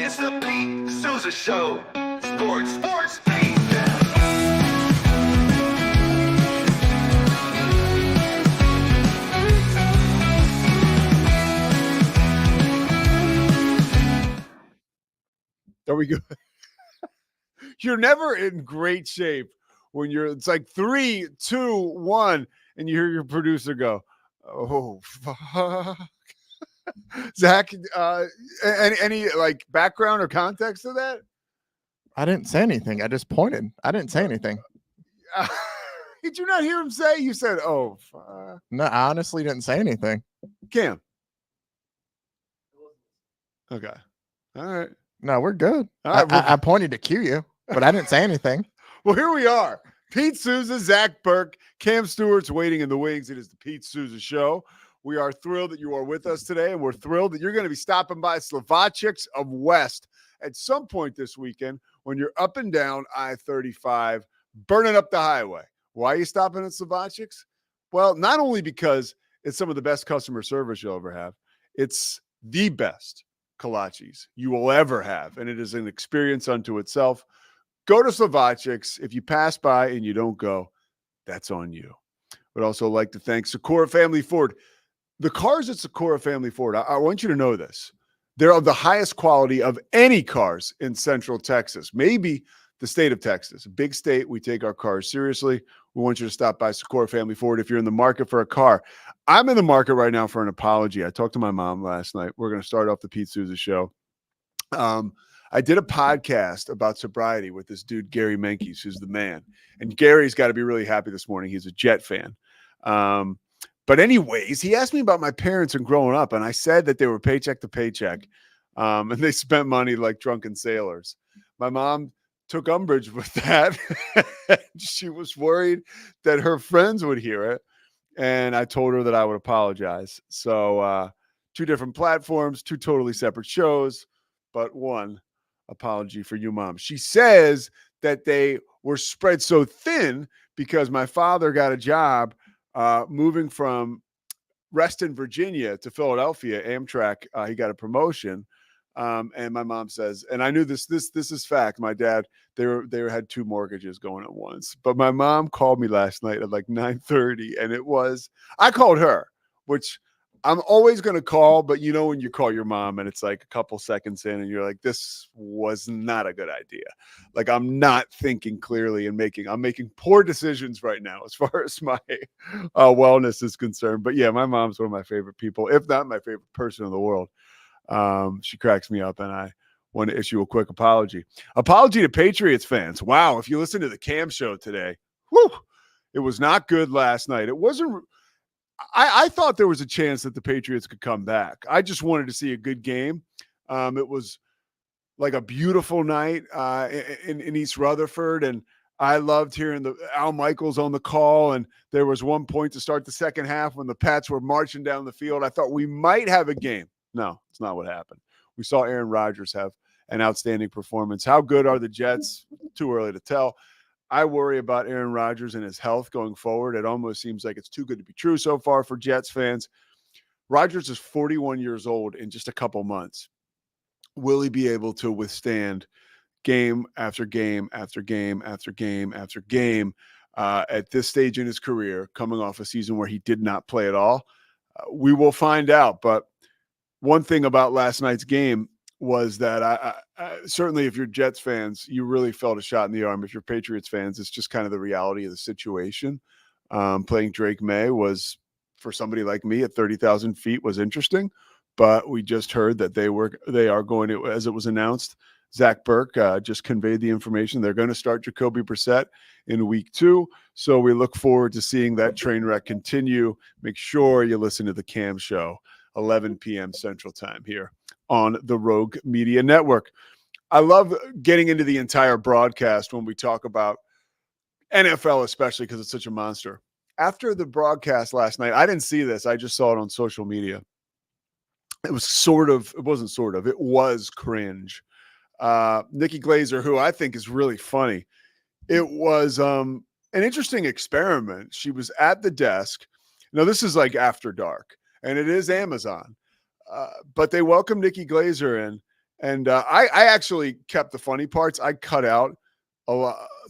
It's the Pete Sousa Show. Sports, Pete. There we go. You're never in great shape when it's like 3, 2, 1, and you hear your producer go, "Oh, fuck." Zach, any like background or context to that? I didn't say anything. I just pointed. I didn't say anything. Did you not hear him say? You said, "Oh, fuck." No, I honestly didn't say anything. Cam. Okay. All right. No, we're good. All right, I pointed to cue you, but I didn't say anything. Well, here we are. Pete Sousa, Zach Burke, Cam Stewart's waiting in the wings. It is the Pete Sousa Show. We are thrilled that you are with us today, and we're thrilled that you're going to be stopping by Slovacek's of West at some point this weekend when you're up and down I-35, burning up the highway. Why are you stopping at Slovacek's? Well, not only because it's some of the best customer service you'll ever have, it's the best kolaches you will ever have, and it is an experience unto itself. Go to Slovacek's. If you pass by and you don't go, that's on you. Would also like to thank Sakura Family Ford. The cars at Sakura Family Ford, I want you to know this. They're of the highest quality of any cars in Central Texas, maybe the state of Texas. A big state. We take our cars seriously. We want you to stop by Sakura Family Ford if you're in the market for a car. I'm in the market right now for an apology. I talked to my mom last night. We're going to start off the Pete Sousa Show. I did a podcast about sobriety with this dude, Gary Menkes, who's the man. And Gary's got to be really happy this morning. He's a Jet fan. But anyways, he asked me about my parents and growing up, and I said that they were paycheck to paycheck, and they spent money like drunken sailors. My mom took umbrage with that. She was worried that her friends would hear it, and I told her that I would apologize. So 2 different platforms, 2 totally separate shows, but one apology for you, Mom. She says that they were spread so thin because my father got a job moving from Reston, Virginia to Philadelphia, Amtrak. He got a promotion. And my mom says, and I knew this is fact. My dad, they had 2 mortgages going at once. But my mom called me last night at like 9:30, and I called her, which I'm always going to call, but you know when you call your mom and it's like a couple seconds in and you're like, this was not a good idea. Like I'm not thinking clearly and I'm making poor decisions right now as far as my wellness is concerned. But yeah, my mom's one of my favorite people, if not my favorite person in the world. She cracks me up, and I want to issue a quick apology. Apology to Patriots fans. Wow, if you listen to the Cam show today, it was not good last night. It wasn't. I thought there was a chance that the Patriots could come back. I just wanted to see a good game. It was like a beautiful night in East Rutherford, and I loved hearing Al Michaels on the call, and there was one point to start the second half when the Pats were marching down the field. I thought we might have a game. No, it's not what happened. We saw Aaron Rodgers have an outstanding performance. How good are the Jets? Too early to tell. I worry about Aaron Rodgers and his health going forward. It almost seems like it's too good to be true so far for Jets fans. Rodgers is 41 years old in just a couple months. Will he be able to withstand game after game after game after game after game at this stage in his career, coming off a season where he did not play at all? We will find out. But one thing about last night's game was that I certainly, if you're Jets fans, you really felt a shot in the arm. If you're Patriots fans, it's just kind of the reality of the situation. Playing Drake May was, for somebody like me at 30,000 feet, was interesting, but we just heard that they are going to, as it was announced, Zach Burke just conveyed the information. They're going to start Jacoby Brissett in week 2. So we look forward to seeing that train wreck continue. Make sure you listen to the Cam show, 11 p.m. Central Time here on the Rogue Media Network. I love getting into the entire broadcast when we talk about NFL, especially because it's such a monster. After the broadcast last night, I didn't see this. I just saw it on social media. It was cringe. Nikki Glazer, who I think is really funny. It was an interesting experiment. She was at the desk. Now, this is like after dark, and it is Amazon. But they welcomed Nikki Glazer in, And I actually kept the funny parts. I cut out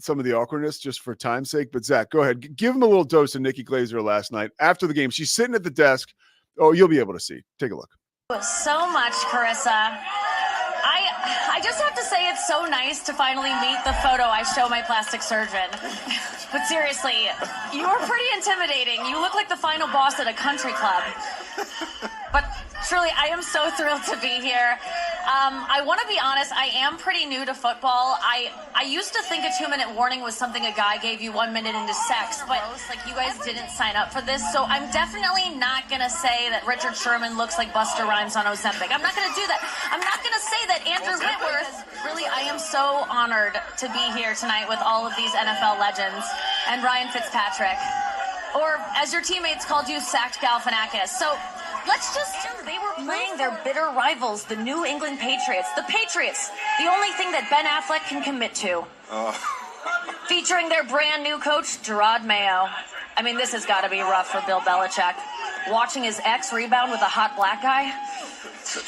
some of the awkwardness just for time's sake. But Zach, go ahead. Give him a little dose of Nikki Glaser last night after the game. She's sitting at the desk. Oh, you'll be able to see. Take a look. So much, Carissa. I just have to say it's so nice to finally meet the photo I show my plastic surgeon. But seriously, you are pretty intimidating. You look like the final boss at a country club. But truly, I am so thrilled to be here. I want to be honest, I am pretty new to football. I used to think a 2-minute warning was something a guy gave you 1 minute into sex, but like you guys didn't sign up for this, so I'm definitely not going to say that Richard Sherman looks like Busta Rhymes on Ozempic. I'm not going to do that. I'm not going to say that Andrew Whitworth. Really, I am so honored to be here tonight with all of these NFL legends and Ryan Fitzpatrick, or as your teammates called you, Sacked Galifianakis. So let's just, they were playing their bitter rivals, the New England Patriots. The Patriots, the only thing that Ben Affleck can commit to. Featuring their brand new coach, Gerard Mayo. I mean, this has got to be rough for Bill Belichick. Watching his ex rebound with a hot black guy.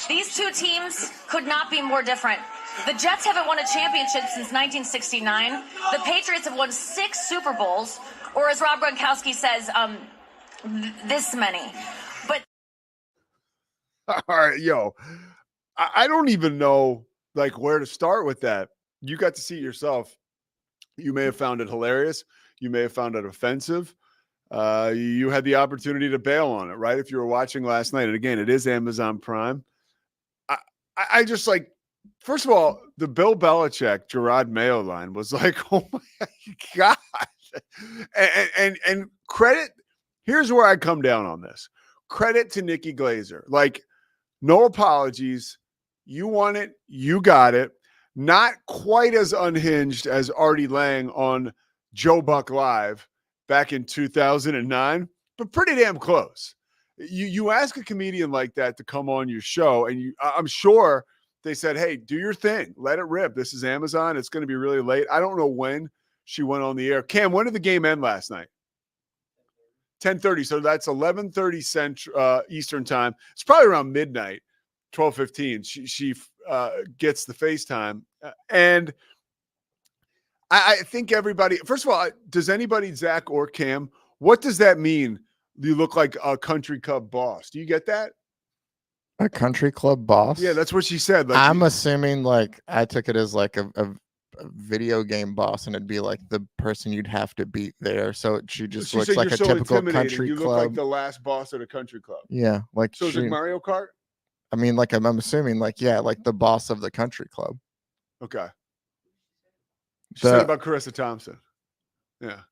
These two teams could not be more different. The Jets haven't won a championship since 1969. The Patriots have won 6 Super Bowls, or as Rob Gronkowski says, this many. But all right, yo, I don't even know like where to start with that. You got to see it yourself. You may have found it hilarious. You may have found it offensive. You had the opportunity to bail on it, right? If you were watching last night, and again, it is Amazon Prime. I just like, first of all, the Bill Belichick Gerard Mayo line was like, oh my God. And credit, here's where I come down on this. Credit to Nikki Glaser. Like, no apologies. You won it. You got it. Not quite as unhinged as Artie Lang on Joe Buck Live back in 2009, but pretty damn close. You ask a comedian like that to come on your show, and I'm sure they said, hey, do your thing. Let it rip. This is Amazon. It's going to be really late. I don't know when she went on the air. Cam, when did the game end last night? 10:30. So that's 11:30 Central Eastern time. It's probably around midnight, 12:15. She gets the FaceTime. And I think everybody, first of all, does anybody, Zach or Cam, what does that mean? You look like a country club boss. Do you get that? A country club boss? Yeah, that's what she said. Like, I'm assuming like I took it as like a video game boss, and it'd be like the person you'd have to beat there. So she just looks like a typical country you club. You look like the last boss at a country club. Yeah, like so. Is it Mario Kart? I mean, like I'm assuming, like like the boss of the country club. Okay. She said about Carissa Thompson. Yeah.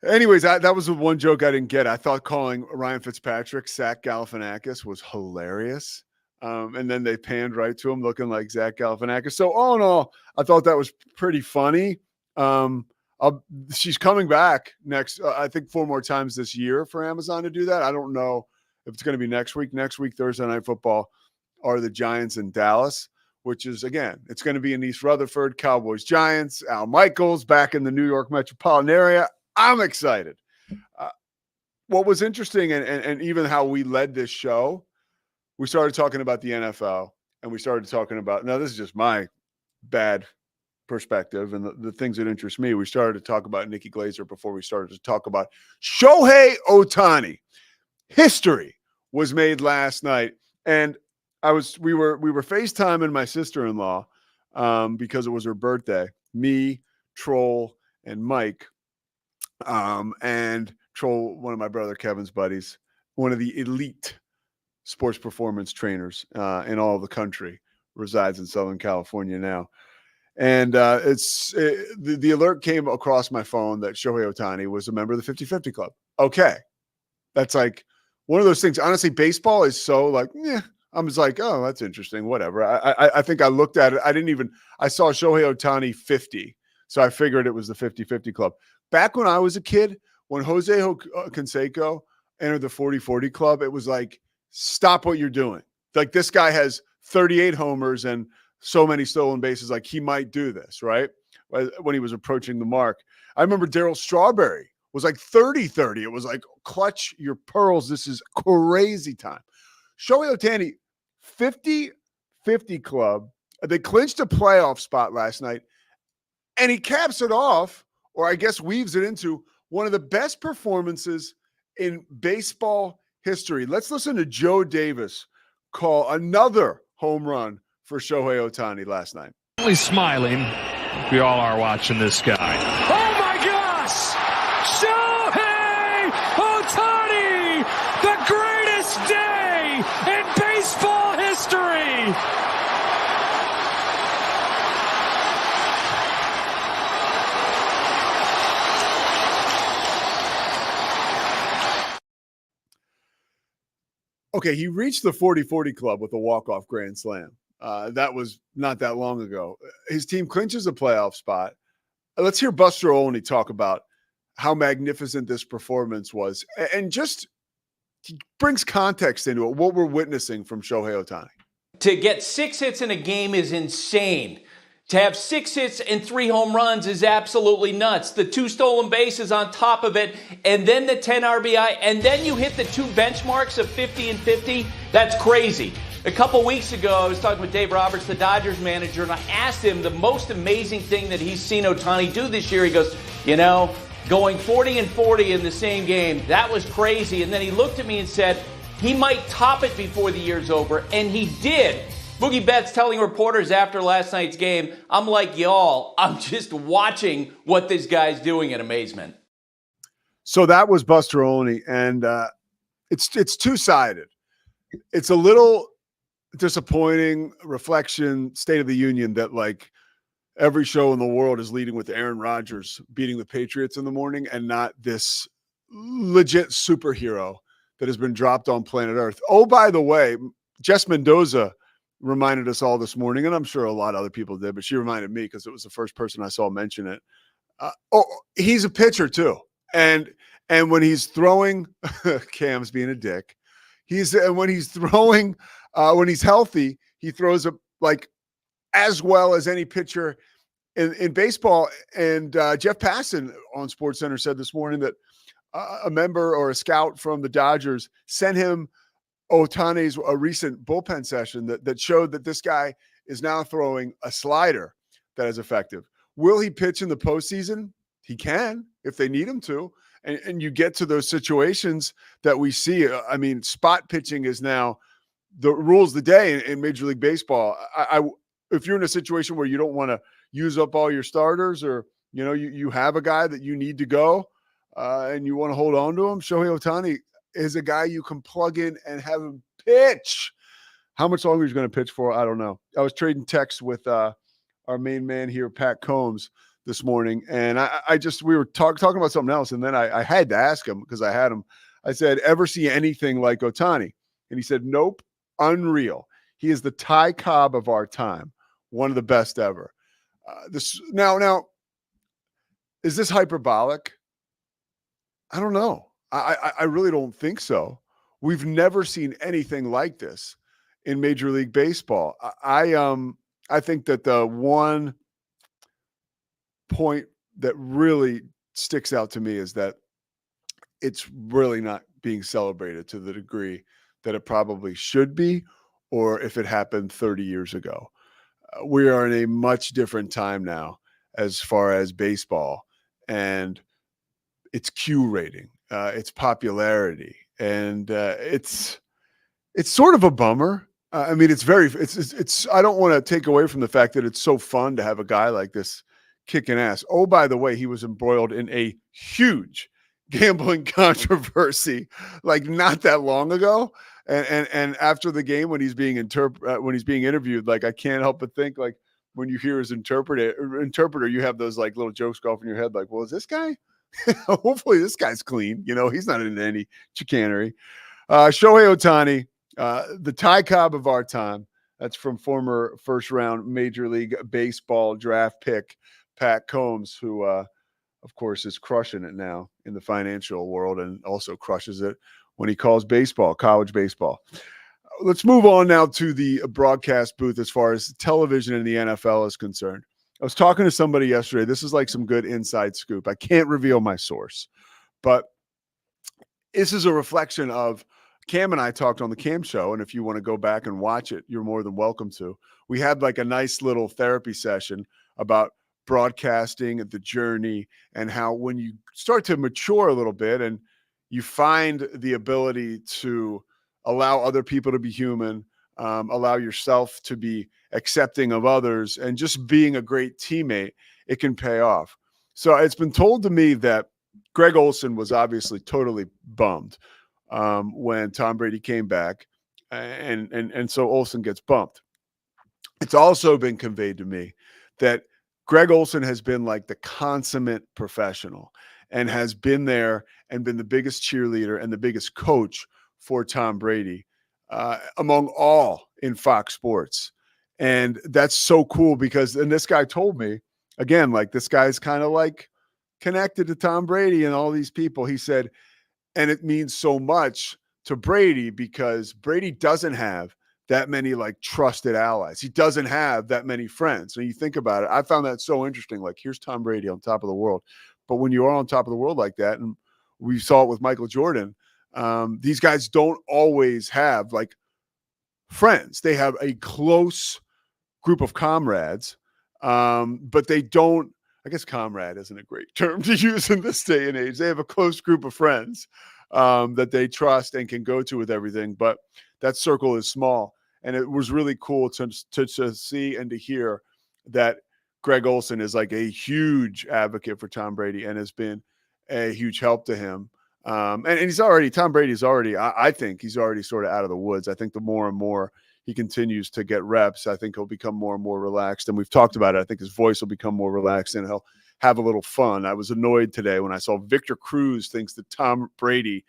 Anyways, that was the one joke I didn't get. I thought calling Ryan Fitzpatrick Sack Galifianakis was hilarious. And then they panned right to him looking like Zach Galifianakis. So all in all, I thought that was pretty funny. She's coming back next, I think 4 more times this year for Amazon to do that. I don't know if it's going to be next week. Next week, Thursday Night Football, are the Giants in Dallas, which is, again, it's going to be in East Rutherford. Cowboys, Giants, Al Michaels back in the New York metropolitan area. I'm excited. What was interesting, and even how we led this show, we started talking about the NFL, and we started talking about, now this is just my bad perspective and the things that interest me. We started to talk about Nikki Glaser before we started to talk about Shohei Ohtani. History was made last night, and we were FaceTiming my sister-in-law because it was her birthday. Me, Troll, and Mike. And Troll, one of my brother Kevin's buddies, one of the elite sports performance trainers in all of the country, resides in Southern California now. And the alert came across my phone that Shohei Ohtani was a member of the 50-50 club. Okay. That's like one of those things. Honestly, baseball is so like, I was like, oh, that's interesting. Whatever. I think I looked at it. I saw Shohei Ohtani 50. So I figured it was the 50-50 club. Back when I was a kid, when Jose Canseco entered the 40-40 club, it was like, stop what you're doing. Like, this guy has 38 homers and so many stolen bases. Like, he might do this, right? When he was approaching the mark. I remember Darryl Strawberry was like 30-30. It was like, clutch your pearls. This is crazy time. Shohei Ohtani, 50-50 50 club. They clinched a playoff spot last night, and he caps it off, or I guess weaves it into one of the best performances in baseball history. Let's listen to Joe Davis call another home run for Shohei Ohtani last night. Smiling. We all are watching this guy. Oh my gosh! Shohei Ohtani! The greatest day in baseball history! Okay, he reached the 40-40 club with a walk-off grand slam. That was not that long ago. His team clinches a playoff spot. Let's hear Buster Olney talk about how magnificent this performance was, and just he brings context into it, what we're witnessing from Shohei Ohtani. To get 6 hits in a game is insane. To have 6 hits and 3 home runs is absolutely nuts. The 2 stolen bases on top of it, and then the 10 RBI, and then you hit the 2 benchmarks of 50 and 50. That's crazy. A couple weeks ago, I was talking with Dave Roberts, the Dodgers manager, and I asked him the most amazing thing that he's seen Ohtani do this year. He goes, going 40 and 40 in the same game, that was crazy. And then he looked at me and said, he might top it before the year's over, and he did. Mookie Betts telling reporters after last night's game, I'm like y'all, I'm just watching what this guy's doing in amazement. So that was Buster Olney, and it's two-sided. It's a little disappointing reflection, State of the Union, that like every show in the world is leading with Aaron Rodgers beating the Patriots in the morning and not this legit superhero that has been dropped on planet Earth. Oh, by the way, Jess Mendoza reminded us all this morning, and I'm sure a lot of other people did, but she reminded me because it was the first person I saw mention it. He's a pitcher too. And when he's throwing, Cam's being a dick. When he's throwing, when he's healthy, he throws like as well as any pitcher in baseball. And Jeff Passan on SportsCenter said this morning that a member or a scout from the Dodgers sent him Ohtani's a recent bullpen session that showed that this guy is now throwing a slider that is effective. Will he pitch in the postseason? He can if they need him to. And you get to those situations that we see. I mean, spot pitching is now the rules of the day in Major League Baseball. If you're in a situation where you don't want to use up all your starters, or you have a guy that you need to go and you want to hold on to him, Shohei Ohtani is a guy you can plug in and have him pitch. How much longer he's going to pitch for, I don't know. I was trading texts with our main man here, Pat Combs, this morning, and we were talking about something else, and then I had to ask him because I had him. I said, "Ever see anything like Ohtani?" And he said, "Nope, unreal. He is the Ty Cobb of our time, one of the best ever." Now, is this hyperbolic? I don't know. I really don't think so. We've never seen anything like this in Major League Baseball. I think that the one point that really sticks out to me is that it's really not being celebrated to the degree that it probably should be, or if it happened 30 years ago. We are in a much different time now as far as baseball and its Q rating, its popularity, and it's sort of a bummer. I mean, it's I don't want to take away from the fact that it's so fun to have a guy like this kicking ass. Oh, by the way, he was embroiled in a huge gambling controversy like not that long ago. And after the game, when he's being interviewed, like I can't help but think, like when you hear his interpreter, you have those like little jokes go off in your head, like, well, is this guy? Hopefully this guy's clean. He's not into any chicanery. Shohei Ohtani, the Ty Cobb of our time. That's from former first-round Major League Baseball draft pick Pat Combs, who, of course, is crushing it now in the financial world and also crushes it when he calls baseball, college baseball. Let's move on now to the broadcast booth as far as television in the NFL is concerned. I was talking to somebody yesterday. This is like some good inside scoop. I can't reveal my source, but this is a reflection of Cam and I talked on the Cam show, and if you want to go back and watch it, you're more than welcome to. We had like a nice little therapy session about broadcasting, the journey, and how when you start to mature a little bit and you find the ability to allow other people to be human, allow yourself to be accepting of others, and just being a great teammate, it can pay off. So it's been told to me that Greg Olsen was obviously totally bummed when Tom Brady came back, and so Olsen gets bumped. It's also been conveyed to me that Greg Olsen has been like the consummate professional and has been there and been the biggest cheerleader and the biggest coach for Tom Brady among all in Fox Sports. And that's so cool because, and this guy told me, again, like this guy's kind of like connected to Tom Brady and all these people. He said, and it means so much to Brady because Brady doesn't have that many like trusted allies. He doesn't have that many friends. So you think about it, I found that so interesting. Like here's Tom Brady on top of the world. But when you are on top of the world like that, and we saw it with Michael Jordan, these guys don't always have like friends. They have a close group of comrades, but they don't, I guess comrade isn't a great term to use in this day and age. They have a close group of friends that they trust and can go to with everything, but that circle is small. And it was really cool to see and to hear that Greg Olsen is like a huge advocate for Tom Brady and has been a huge help to him. And he's already, Tom Brady's already, I think he's already sort of out of the woods. I think the more and more he continues to get reps, I think he'll become more and more relaxed. And we've talked about it. I think his voice will become more relaxed and he'll have a little fun. I was annoyed today when I saw Victor Cruz thinks that Tom Brady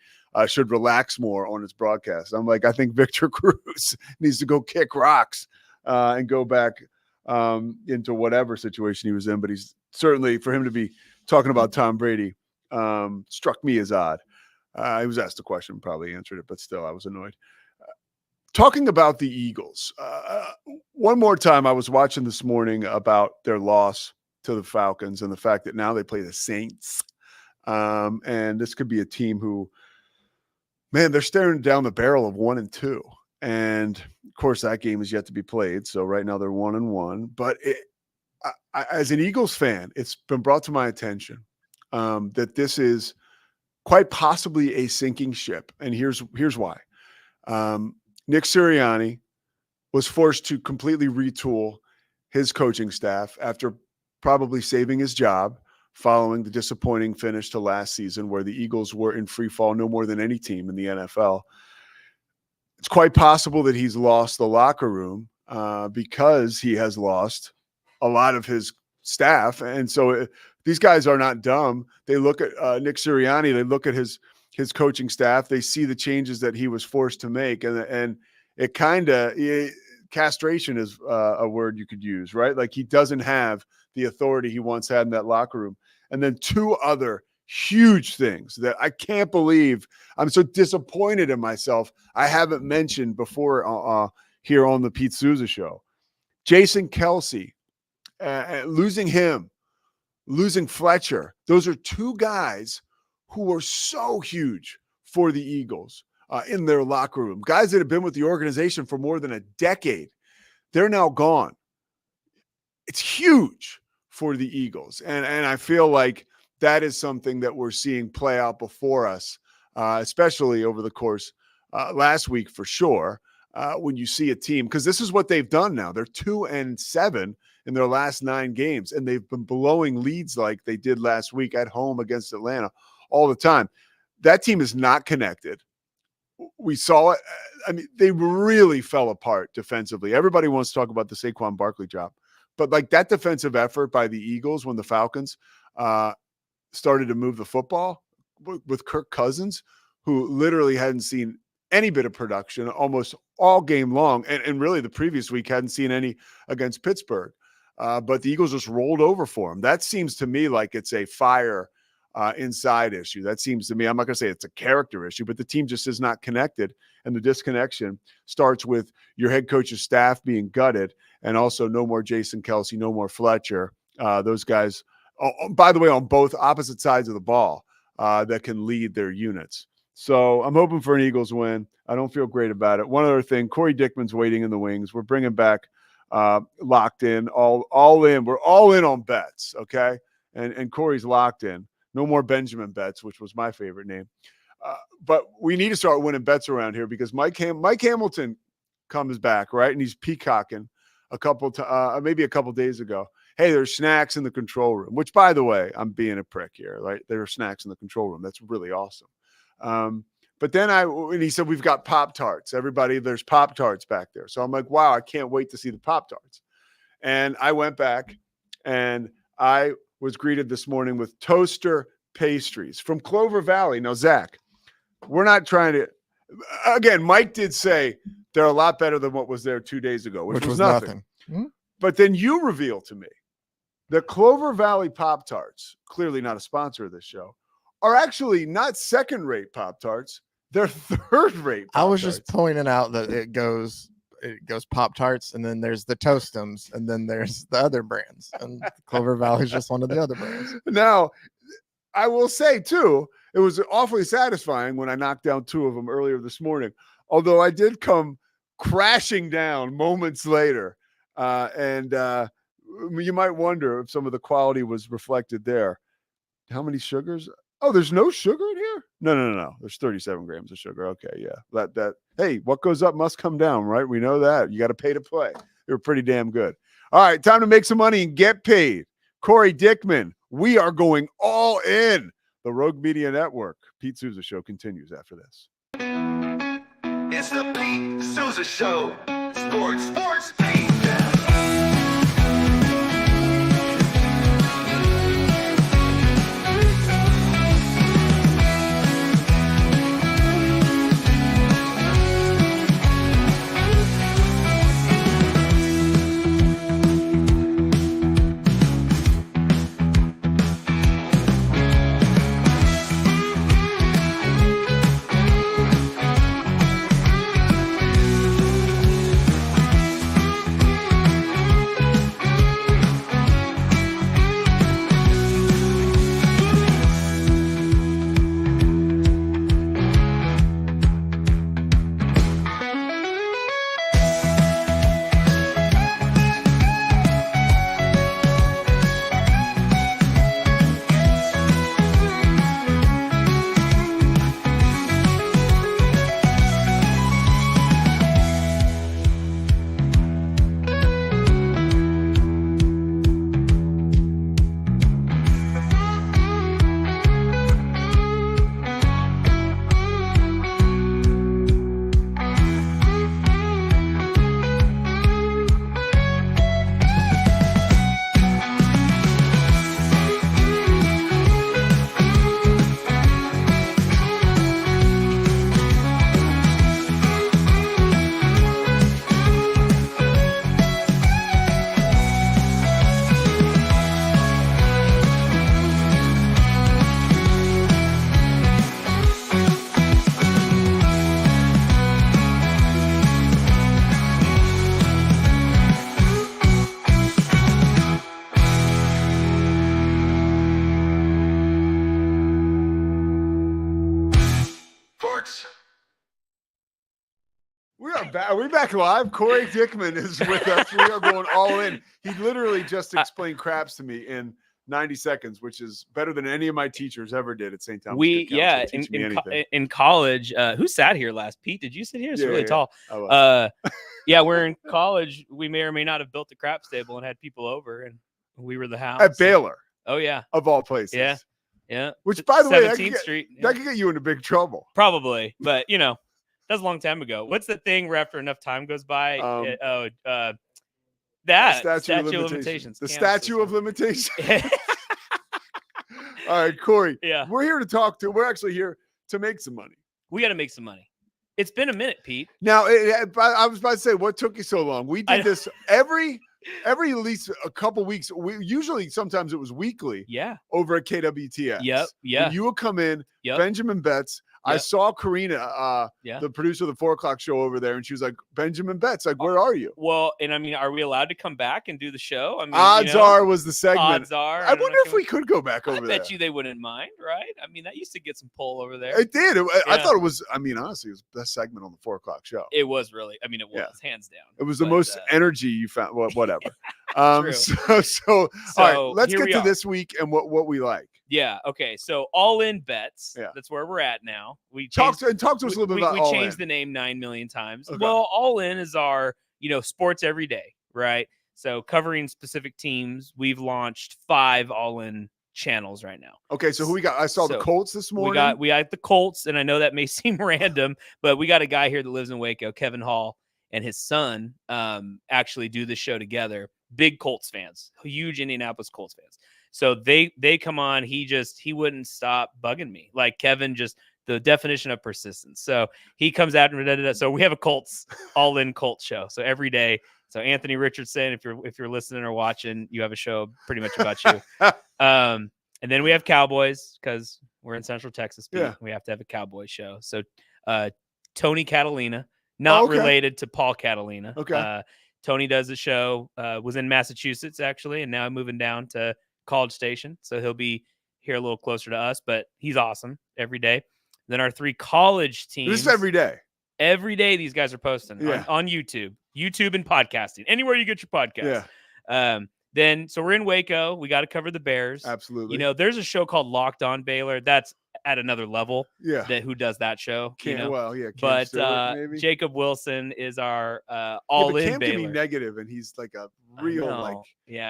should relax more on his broadcast. I'm like, I think Victor Cruz needs to go kick rocks and go back into whatever situation he was in. But he's certainly, for him to be talking about Tom Brady, struck me as odd. He was asked a question, probably answered it, but still, I was annoyed. Talking about the Eagles, one more time, I was watching this morning about their loss to the Falcons and the fact that now they play the Saints. And this could be a team who, man, they're staring down the barrel of 1-2. And of course, that game is yet to be played. So right now they're 1-1. But as an Eagles fan, it's been brought to my attention that this is quite possibly a sinking ship. And here's why. Nick Sirianni was forced to completely retool his coaching staff after probably saving his job following the disappointing finish to last season where the Eagles were in free fall no more than any team in the NFL. It's quite possible that he's lost the locker room because he has lost a lot of his staff. And so these guys are not dumb. They look at Nick Sirianni, they look at his coaching staff, they see the changes that he was forced to make. And it kind of, castration is a word you could use, right? Like he doesn't have the authority he once had in that locker room. And then two other huge things that I can't believe. I'm so disappointed in myself. I haven't mentioned before here on the Pete Sousa show. Jason Kelce, losing him, losing Fletcher. Those are two guys who were so huge for the Eagles in their locker room. Guys that have been with the organization for more than a decade. They're now gone. It's huge for the Eagles. And I feel like that is something that we're seeing play out before us, especially over the course last week for sure, when you see a team, because this is what they've done now. They're 2-7 in their last 9 games, and they've been blowing leads like they did last week at home against Atlanta all the time. That team is not connected. We saw it. I mean, they really fell apart defensively. Everybody wants to talk about the Saquon Barkley job. But like that defensive effort by the Eagles when the Falcons started to move the football with Kirk Cousins, who literally hadn't seen any bit of production almost all game long. And really the previous week hadn't seen any against Pittsburgh. But the Eagles just rolled over for him. That seems to me like it's a fire inside issue. That seems to me, I'm not going to say it's a character issue, but the team just is not connected. And the disconnection starts with your head coach's staff being gutted, and also no more Jason Kelce, no more Fletcher. Those guys, by the way, on both opposite sides of the ball that can lead their units. So I'm hoping for an Eagles win. I don't feel great about it. One other thing, Corey Dickman's waiting in the wings. We're bringing back Locked In, all in. We're all in on bets, okay? And Corey's locked in. No more Benjamin Betts, which was my favorite name. But we need to start winning bets around here because Mike Hamilton comes back, right? And he's peacocking maybe a couple days ago. Hey, there's snacks in the control room, which, by the way, I'm being a prick here, right? There are snacks in the control room. That's really awesome. But then and he said, we've got Pop-Tarts. Everybody, there's Pop-Tarts back there. So I'm like, wow, I can't wait to see the Pop-Tarts. And I went back and I was greeted this morning with toaster pastries from Clover Valley. Now, Zach, we're not trying to, again, Mike did say they're a lot better than what was there 2 days ago, which was nothing. Mm-hmm. But then you revealed to me the Clover Valley Pop-Tarts, clearly not a sponsor of this show, are actually not second-rate Pop-Tarts. They're third-rate Pop-Tarts. I was just pointing out that it goes Pop-Tarts, and then there's the Toastums, and then there's the other brands. And Clover Valley is just one of the other brands. Now, I will say, too, it was awfully satisfying when I knocked down 2 of them earlier this morning, although I did come crashing down moments later. And you might wonder if some of the quality was reflected there. How many sugars? Oh, there's no sugar in here? No. There's 37 grams of sugar. Okay, yeah. Hey, what goes up must come down, right? We know that. You got to pay to play. They were pretty damn good. All right, time to make some money and get paid. Corey Dickman, we are going all in. The Rogue Media Network. Pete Sousa Show continues after this. It's the Pete Sousa Show. Sports, Pete. Are we back live? Corey Dickman is with us. We are going all in. He literally just explained craps to me in 90 seconds, which is better than any of my teachers ever did at St. Thomas. In college, who sat here last? Pete, did you sit here? It's really tall. Yeah, we're in college. We may or may not have built the craps table and had people over, and we were the house. At Baylor. Oh, yeah. Of all places. Yeah. Which, by the way, 17th Street. That could get you into big trouble. Probably, but, that was a long time ago. What's the thing where after enough time goes by? Statute of limitations. The statute of limitations. All right, Corey. Yeah. We're actually here to make some money. We got to make some money. It's been a minute, Pete. Now, I was about to say, what took you so long? We did this every at least a couple weeks. Sometimes it was weekly. Yeah. Over at KWTX. Yep. Yeah. When you would come in, Benjamin Betts. I saw Karina, Yeah. the producer of the 4 o'clock show over there, and she was like, Benjamin Betts, like, where are you? Well, and I mean, are we allowed to come back and do the show? I mean, Odds are was the segment. Odds are. I wonder if we could go back over there. I bet you they wouldn't mind, right? I mean, that used to get some pull over there. It did. I thought it was, I mean, honestly, it was the best segment on the 4 o'clock show. It was really, I mean, it was hands down. It was the most energy you found. Well, whatever. True. So all right, let's get to this week and what we like. Yeah. Okay. So all in bets. Yeah. That's where we're at now. We talk to us a little bit about we All changed In. the name 9 million times. Okay. Well, All In is our, sports every day, right? So covering specific teams, we've launched 5 All In channels right now. Okay. So who we got? I saw the Colts this morning. We got the Colts, and I know that may seem random, but we got a guy here that lives in Waco, Kevin Hall, and his son actually do the show together. Big Colts fans, huge Indianapolis Colts fans. So they come on. He wouldn't stop bugging me. Like Kevin, just the definition of persistence. So he comes out and so we have a Colts All In Colts show. So every day. So Anthony Richardson, if you're listening or watching, you have a show pretty much about you. And then we have Cowboys because we're in Central Texas. Yeah. We have to have a Cowboy show. So Tony Catalina, not related to Paul Catalina. Okay. Tony does the show. Was in Massachusetts actually, and now moving down to College Station, so he'll be here a little closer to us, but he's awesome every day. Then our 3 college teams. This is every day. Every day these guys are posting on YouTube and podcasting, anywhere you get your podcast. Yeah. Then so we're in Waco. We got to cover the Bears. Absolutely. There's a show called Locked On Baylor. That's at another level. Yeah. Who does that show? Cam Stewart, maybe. Jacob Wilson is our All In Cam Baylor. can be negative, and he's like a real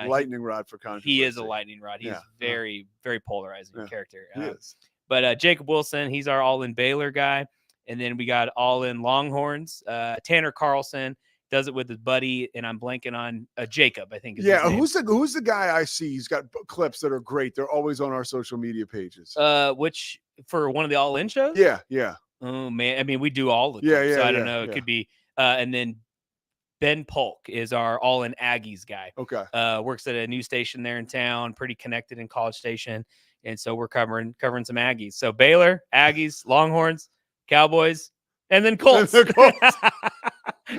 lightning rod for controversy. He is a lightning rod. He's very, very polarizing character. He is. But Jacob Wilson, he's our All In Baylor guy. And then we got All In Longhorns. Tanner Carlson does it with his buddy, and I'm blanking on Jacob, I think. Is his name. Who's the guy I see? He's got clips that are great. They're always on our social media pages. Which for one of the All In shows? Yeah. Oh man, I mean we do all of them. So I don't know. It could be. And then Ben Polk is our All In Aggies guy. Okay. Works at a news station there in town, pretty connected in College Station, and so we're covering some Aggies. So Baylor, Aggies, Longhorns, Cowboys, and then Colts.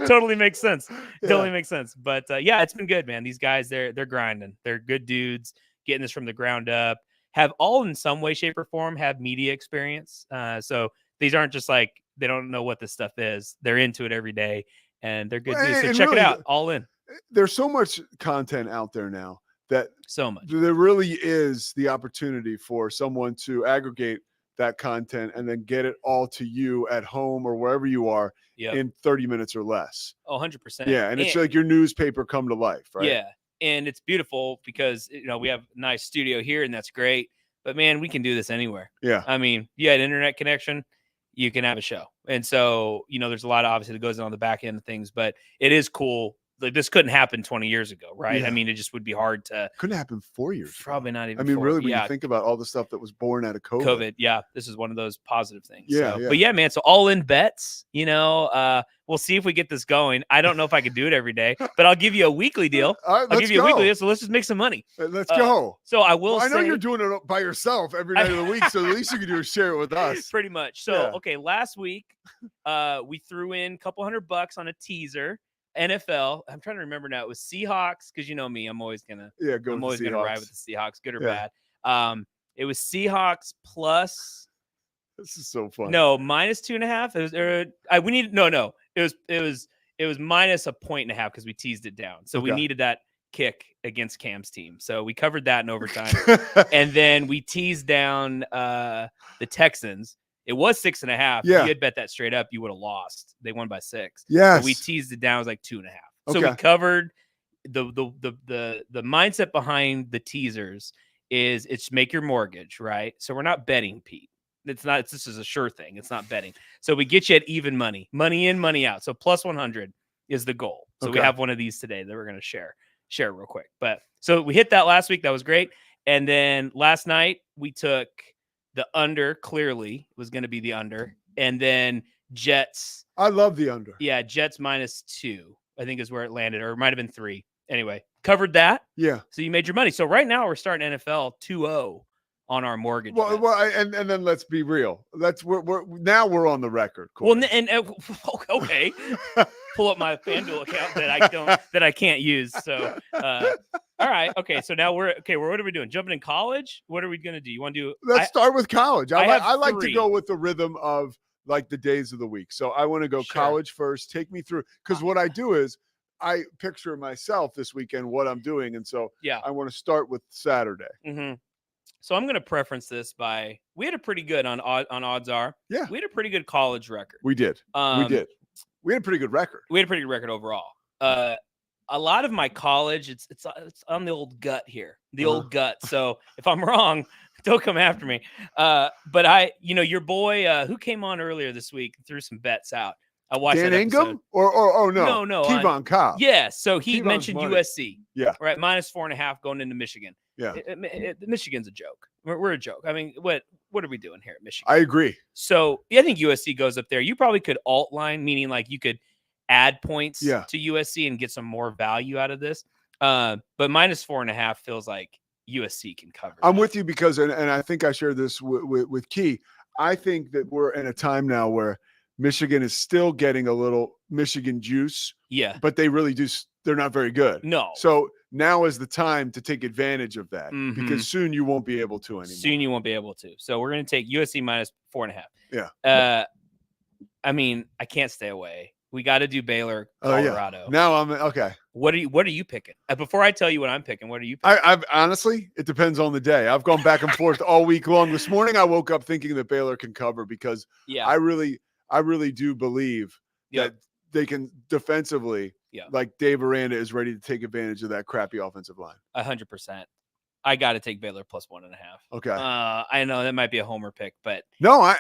Totally makes sense. Totally makes sense. But it's been good, man. These guys, they're grinding. They're good dudes, getting this from the ground up. Have all in some way, shape, or form have media experience. So these aren't just like they don't know what this stuff is. They're into it every day, and they're good dudes. So check it out. All In. There's so much content out there now that so much. There really is the opportunity for someone to aggregate that content and then get it all to you at home or wherever you are in 30 minutes or less. Oh, 100%. Yeah. And it's like your newspaper come to life, right? Yeah. And it's beautiful because, we have a nice studio here and that's great, but man, we can do this anywhere. Yeah. I mean, you had internet connection, you can have a show. And so, there's a lot obviously that goes on the back end of things, but it is cool. Like this couldn't happen 20 years ago, right? Yeah. I mean, it just would be hard to. Couldn't happen 4 years Probably ago. not even. I mean, 4. really, when you think about all the stuff that was born out of COVID. Yeah, this is one of those positive things. Yeah, But yeah, man. So All In bets. We'll see if we get this going. I don't know if I could do it every day, but I'll give you a weekly deal. All right, I'll give you a weekly deal. So let's just make some money. Let's go. So I will. I know you're doing it by yourself every night of the week, so the least you can do is share it with us. Pretty much. So okay, last week we threw in a couple $100 on a teaser. NFL. I'm trying to remember now. It was Seahawks because you know me. I'm always gonna ride with the Seahawks, good or bad. It was Seahawks plus. This is so fun. No, minus 2.5. It was. It was minus a 1.5 because we teased it down. So we needed that kick against Cam's team. So we covered that in overtime, and then we teased down the Texans. It was 6.5. Yeah. If you had bet that straight up, you would have lost. They won by 6. Yes. So we teased it down. It was like 2.5. So we covered the mindset behind the teasers is it's make your mortgage, right? So we're not betting, Pete. This is a sure thing. It's not betting. So we get you at even money in, money out. So plus 100 is the goal. So we have one of these today that we're going to share real quick. But so we hit that last week. That was great. And then last night we took the under, clearly was going to be the under. And then Jets. I love the under. Yeah, Jets -2, I think is where it landed, or it might have been 3. Anyway, covered that. Yeah. So you made your money. So right now we're starting NFL 2-0 on our mortgage. And then let's be real. We're on the record. Corey. Well, okay. Pull up my FanDuel account that I can't use. So, all right, okay. So now we're okay. What are we doing? Jumping in college? What are we gonna do? You want to do? Let's start with college. I like to go with the rhythm of like the days of the week. So I want to go college first. Take me through, because what I do is I picture myself this weekend what I'm doing, and so I want to start with Saturday. Mm-hmm. So I'm going to preference this by we had a pretty good on odds are. Yeah, we had a pretty good college record. We did. We did. We had a pretty good record. We had a pretty good record overall. A lot of my college, it's on the old gut here, the old gut. So if I'm wrong, don't come after me. But your boy who came on earlier this week threw some bets out. I watched Dan that Ingham or no, Kevon Cobb. Yeah, so he Kevon's mentioned money. USC. Yeah, right, -4.5 going into Michigan. Yeah, Michigan's a joke. We're a joke. I mean, what are we doing here at Michigan? I agree. So I think USC goes up there. You probably could alt line, meaning like you could add points to USC and get some more value out of this. But -4.5 feels like USC can cover. I'm with you because, and I think I shared this with Key. I think that we're in a time now where Michigan is still getting a little Michigan juice. Yeah. But they really do. They're not very good. No. So now is the time to take advantage of that because soon you won't be able to anymore. Soon you won't be able to. So we're going to take USC -4.5. Yeah. I mean, I can't stay away. We got to do Baylor, Colorado. Now I'm okay. What are you picking? Before I tell you what I'm picking, what are you picking? I've honestly, it depends on the day. I've gone back and forth all week long. This morning I woke up thinking that Baylor can cover because I really do believe that they can defensively. Yeah. Like Dave Aranda is ready to take advantage of that crappy offensive line. 100%. I got to take Baylor +1.5. Okay. I know that might be a homer pick, but no,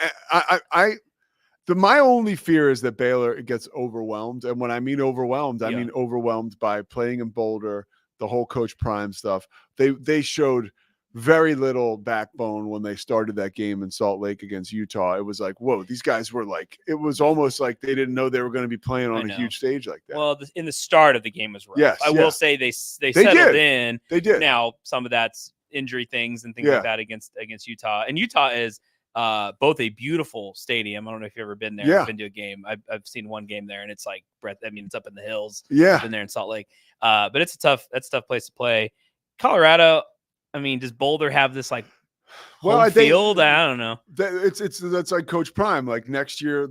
my only fear is that Baylor gets overwhelmed. And when I mean overwhelmed, I mean overwhelmed by playing in Boulder, the whole Coach Prime stuff. They showed very little backbone when they started that game in Salt Lake against Utah. It was like, whoa, these guys were like, it was almost like they didn't know they were going to be playing on a huge stage like that. Well, in the start of the game was rough. Yes, I will say they settled in. They did. Now, some of that's injury things and things like that against Utah. And Utah is both a beautiful stadium. I don't know if you've ever been there. Yeah. I've been to a game. I've seen one game there, and it's like it's up in the hills. Yeah. I've been there in Salt Lake. But that's a tough place to play. Colorado, I mean, does Boulder have this like home field? I don't know. That's like Coach Prime. Like next year,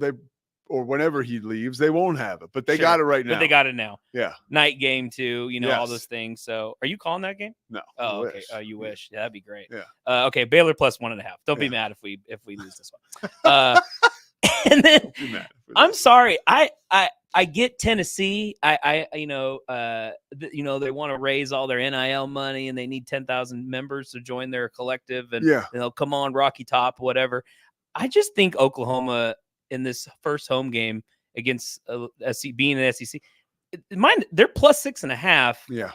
or whenever he leaves, they won't have it, but they got it right now. But they got it now. Yeah. Night game too, all those things. So are you calling that game? No. Oh, okay. Oh, you wish. Yeah, that'd be great. Yeah. Okay. Baylor +1.5. Don't be mad if we lose this one. And then I'm sorry. I get Tennessee. They want to raise all their NIL money and they need 10,000 members to join their collective and come on, Rocky Top, whatever. I just think Oklahoma in this first home game against being an SEC, they're +6.5. Yeah.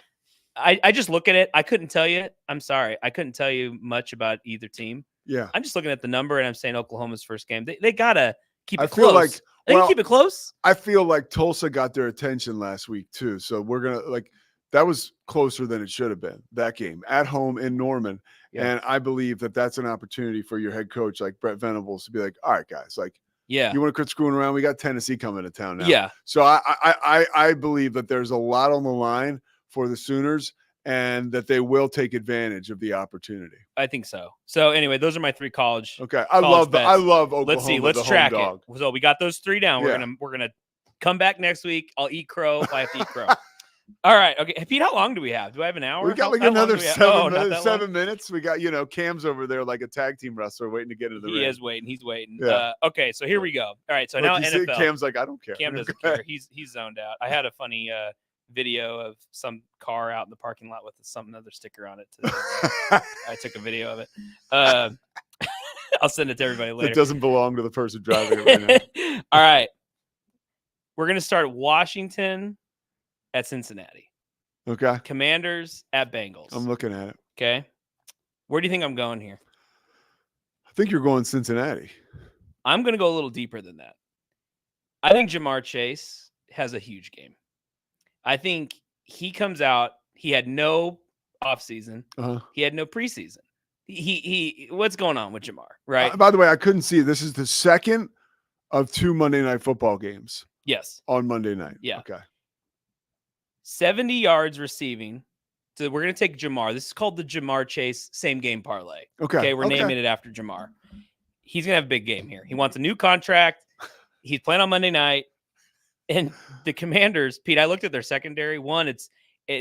I just look at it. I couldn't tell you. I'm sorry. I couldn't tell you much about either team. Yeah. I'm just looking at the number and I'm saying Oklahoma's first game. They gotta keep it close. They can keep it close. I feel like Tulsa got their attention last week too. So we're gonna that was closer than it should have been, that game at home in Norman. Yeah. And I believe that that's an opportunity for your head coach like Brett Venables to be like, all right, guys, you want to quit screwing around? We got Tennessee coming to town now. Yeah. So I believe that there's a lot on the line for the Sooners and that they will take advantage of the opportunity. I think so. So anyway, those are my three college. Okay. I love Oklahoma. Let's see. Let's track it. So we got those three down. Yeah. We're gonna come back next week. I'll eat crow if I have to eat crow. All right. Okay. Pete, how long do we have? Do I have an hour? We got another 7 minutes. We got, Cam's over there like a tag team wrestler waiting to get into the ring. He is waiting. He's waiting. Yeah. Okay. So here we go. All right. So now NFL. Cam's like, I don't care. Cam doesn't care. He's zoned out. I had a funny video of some car out in the parking lot with some other sticker on it today. I took a video of it. I'll send it to everybody later. It doesn't belong to the person driving it right now. All right. We're going to start Washington at Cincinnati. Okay. Commanders at Bengals. I'm looking at it. Okay. Where do you think I'm going here? I think you're going Cincinnati. I'm going to go a little deeper than that. I think Jamar Chase has a huge game. I think he comes out. He had no offseason. Uh-huh. He had no preseason. he what's going on with Jamar, right? By the way, I couldn't see. This is the second of 2 Monday Night Football games. Yes. On Monday night. Yeah. Okay. 70 yards receiving. So we're going to take Jamar. This is called the Jamar Chase same game parlay. Okay. We're naming it after Jamar. He's going to have a big game here. He wants a new contract. He's playing on Monday night. And the Commanders, Pete, I looked at their secondary. One, it's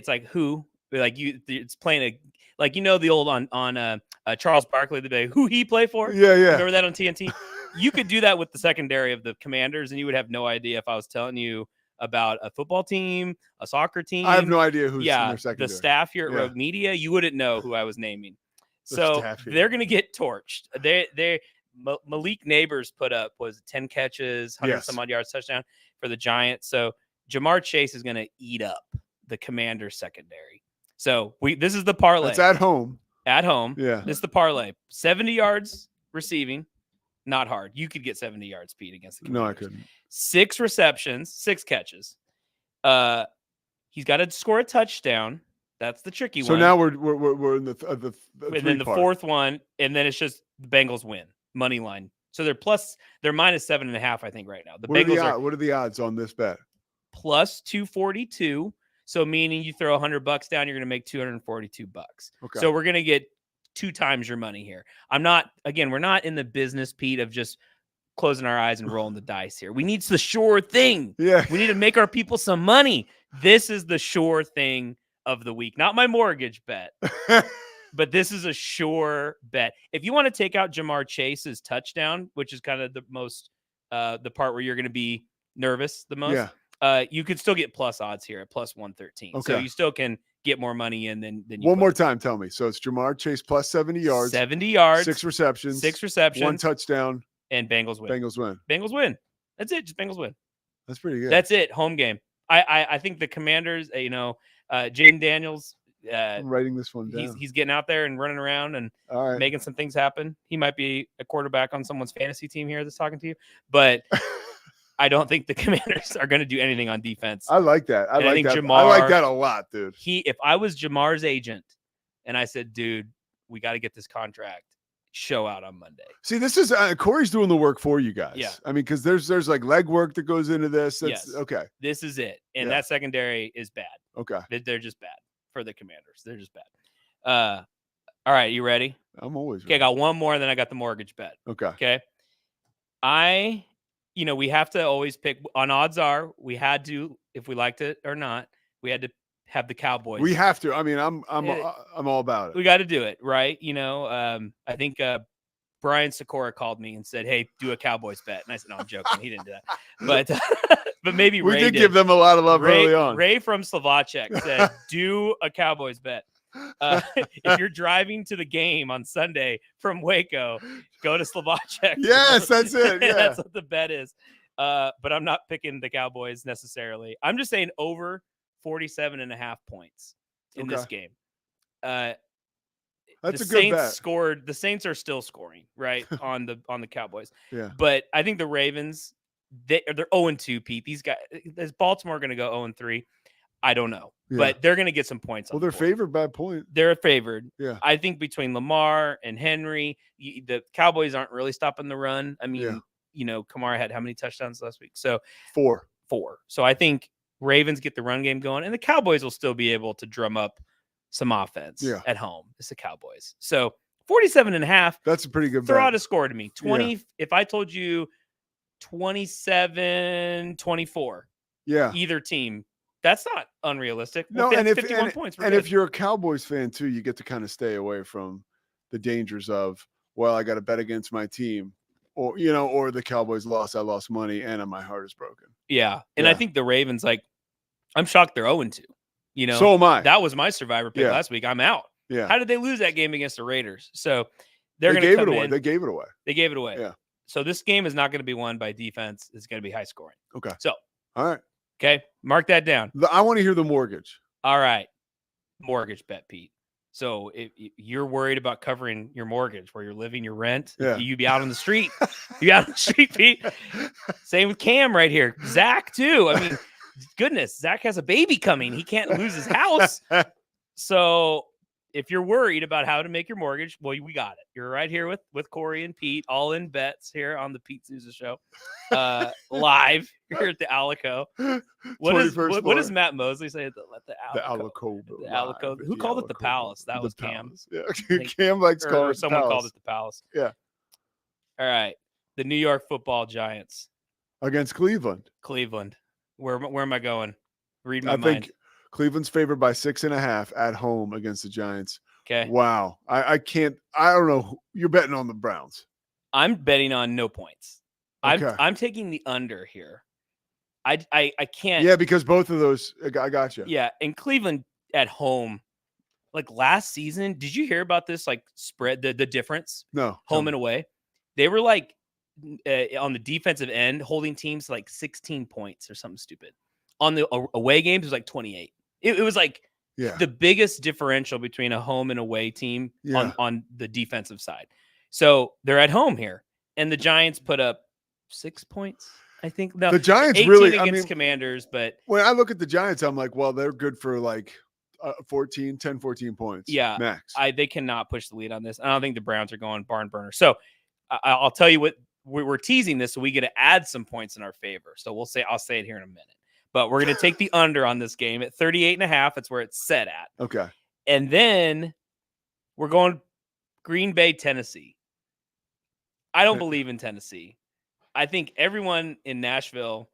like who? Like it's playing the old on Charles Barkley the day. Who he play for? Yeah. Remember that on TNT? You could do that with the secondary of the Commanders, and you would have no idea if I was telling you about a football team, a soccer team. I have no idea who's in their secondary. The staff here at Rogue Media, you wouldn't know who I was naming. So they're going to get torched. Malik Neighbors put up 10 catches, 100 some odd yards, touchdown for the Giants. So Jamar Chase is going to eat up the Commanders secondary. So this is the parlay. It's at home. At home. Yeah. This is the parlay. 70 yards receiving. Not hard. You could get 70 yards, Pete, against the Commanders. No, I couldn't. 6 receptions, 6 catches. He's got to score a touchdown. That's the tricky one. So now we're in the and then the fourth one, and then it's just the Bengals win money line. So they're minus 7.5, I think, right now. What are the odds on this bet? Plus 242. So meaning you throw $100 down, you're going to make $242. Okay. So we're going to get 2 times your money here. we're not in the business, Pete, of just closing our eyes and rolling the dice here. We need the sure thing. Yeah. We need to make our people some money. This is the sure thing of the week. Not my mortgage bet, but this is a sure bet. If you want to take out Jamar Chase's touchdown, which is kind of the most, the part where you're going to be nervous the most, you could still get plus odds here at plus 113. Okay. So you still can get more money in than you One more time, tell me. So it's Jamar Chase plus 70 yards. 70 yards. 6 receptions. 1 touchdown. And Bengals win. Bengals win. That's it. Just Bengals win. That's pretty good. That's it. Home game. I think the Commanders, Jaden Daniels. I'm writing this one down. He's getting out there and running around and making some things happen. He might be a quarterback on someone's fantasy team here that's talking to you, but I don't think the Commanders are going to do anything on defense. I like that. I like that. Jamar, I like that a lot, dude. If I was Jamar's agent and I said, dude, we got to get this contract, show out on Monday. See, this is Corey's doing the work for you guys. Yeah. I mean, because there's like leg work that goes into this. That's okay. This is it. And that secondary is bad. Okay. They're just bad for the Commanders. They're just bad. All right. You ready? I'm always ready. Okay. I got one more and then I got the mortgage bet. Okay. Okay. We have to always pick on odds are we had to, if we liked it or not, we had to have the Cowboys. We have to. I mean, I'm all about it. We got to do it, right? I think Brian Sikora called me and said, "Hey, do a Cowboys bet." And I said, "No, I'm joking. He didn't do that." But maybe we Ray did give them a lot of love early on. Ray from Slovacek said, "Do a Cowboys bet." If you're driving to the game on Sunday from Waco, go to Slovacek. Yes, that's it. Yeah. That's what the bet is. But I'm not picking the Cowboys necessarily. I'm just saying over 47.5 points in this game. That's the a good Saints bet. scored. The Saints are still scoring, right, on the Cowboys. Yeah. But I think the Ravens, they're 0-2, Pete. These guys, is Baltimore going to go 0-3? I don't know. Yeah. But they're going to get some points. Well, they're favored by a point. They're favored. Yeah. I think between Lamar and Henry, the Cowboys aren't really stopping the run. I mean, Kamara had how many touchdowns last week? So 4. So I think Ravens get the run game going, and the Cowboys will still be able to drum up some offense at home. It's the Cowboys. So 47.5. That's a pretty good throw bet. out a score to me. 20. Yeah. If I told you 27-24, either team, that's not unrealistic. No, well, and 51 points. And if you're a Cowboys fan too, you get to kind of stay away from the dangers of, well, I got to bet against my team, or or the Cowboys lost, I lost money, and my heart is broken. Yeah, and I think the Ravens, I'm shocked they're 0-2. So am I. That was my survivor pick last week. I'm out. Yeah. How did they lose that game against the Raiders? So they're going to give it away. They gave it away. They gave it away. Yeah. So this game is not going to be won by defense. It's going to be high scoring. Okay. So. All right. Okay. Mark that down. I want to hear the mortgage. All right. Mortgage bet, Pete. So if you're worried about covering your mortgage where you're living your rent, you be out on the street. You out on the street, Pete. Same with Cam right here. Zach too. I mean, goodness, Zach has a baby coming. He can't lose his house. So if you're worried about how to make your mortgage, well, we got it. You're right here with Corey and Pete, all in bets here on the Pete Sousa Show, live here at the Alico. What does Matt Mosley say? The Alico. The Alico. Who called it the Palace? That was Cam. Yeah, Cam likes calling it. Someone called it the Palace. Yeah. All right, the New York Football Giants against Cleveland. Where am I going? Read my mind. I think Cleveland's favored by 6.5 at home against the Giants. Okay. Wow. I don't know. You're betting on the Browns. I'm betting on no points. Okay. I'm taking the under here. I can't. Yeah, because both of those. I got you. Yeah, and Cleveland at home, like last season. Did you hear about this? Like spread the difference. No. Home and away. They were like on the defensive end holding teams like 16 points or something stupid. On the away games, it was like 28. It was like the biggest differential between a home and away team on the defensive side. So they're at home here, and the Giants put up 6 points. I think no, the Giants 18 really against Commanders, but when I look at the Giants, I'm like, well, they're good for like 14 points. Yeah, max. They cannot push the lead on this. I don't think the Browns are going barn burner. So I'll tell you what we're teasing this, so we get to add some points in our favor. So I'll say it here in a minute. But we're going to take the under on this game at 38.5. That's where it's set at. Okay. And then we're going Green Bay, Tennessee. I don't believe in Tennessee. I think everyone in Nashville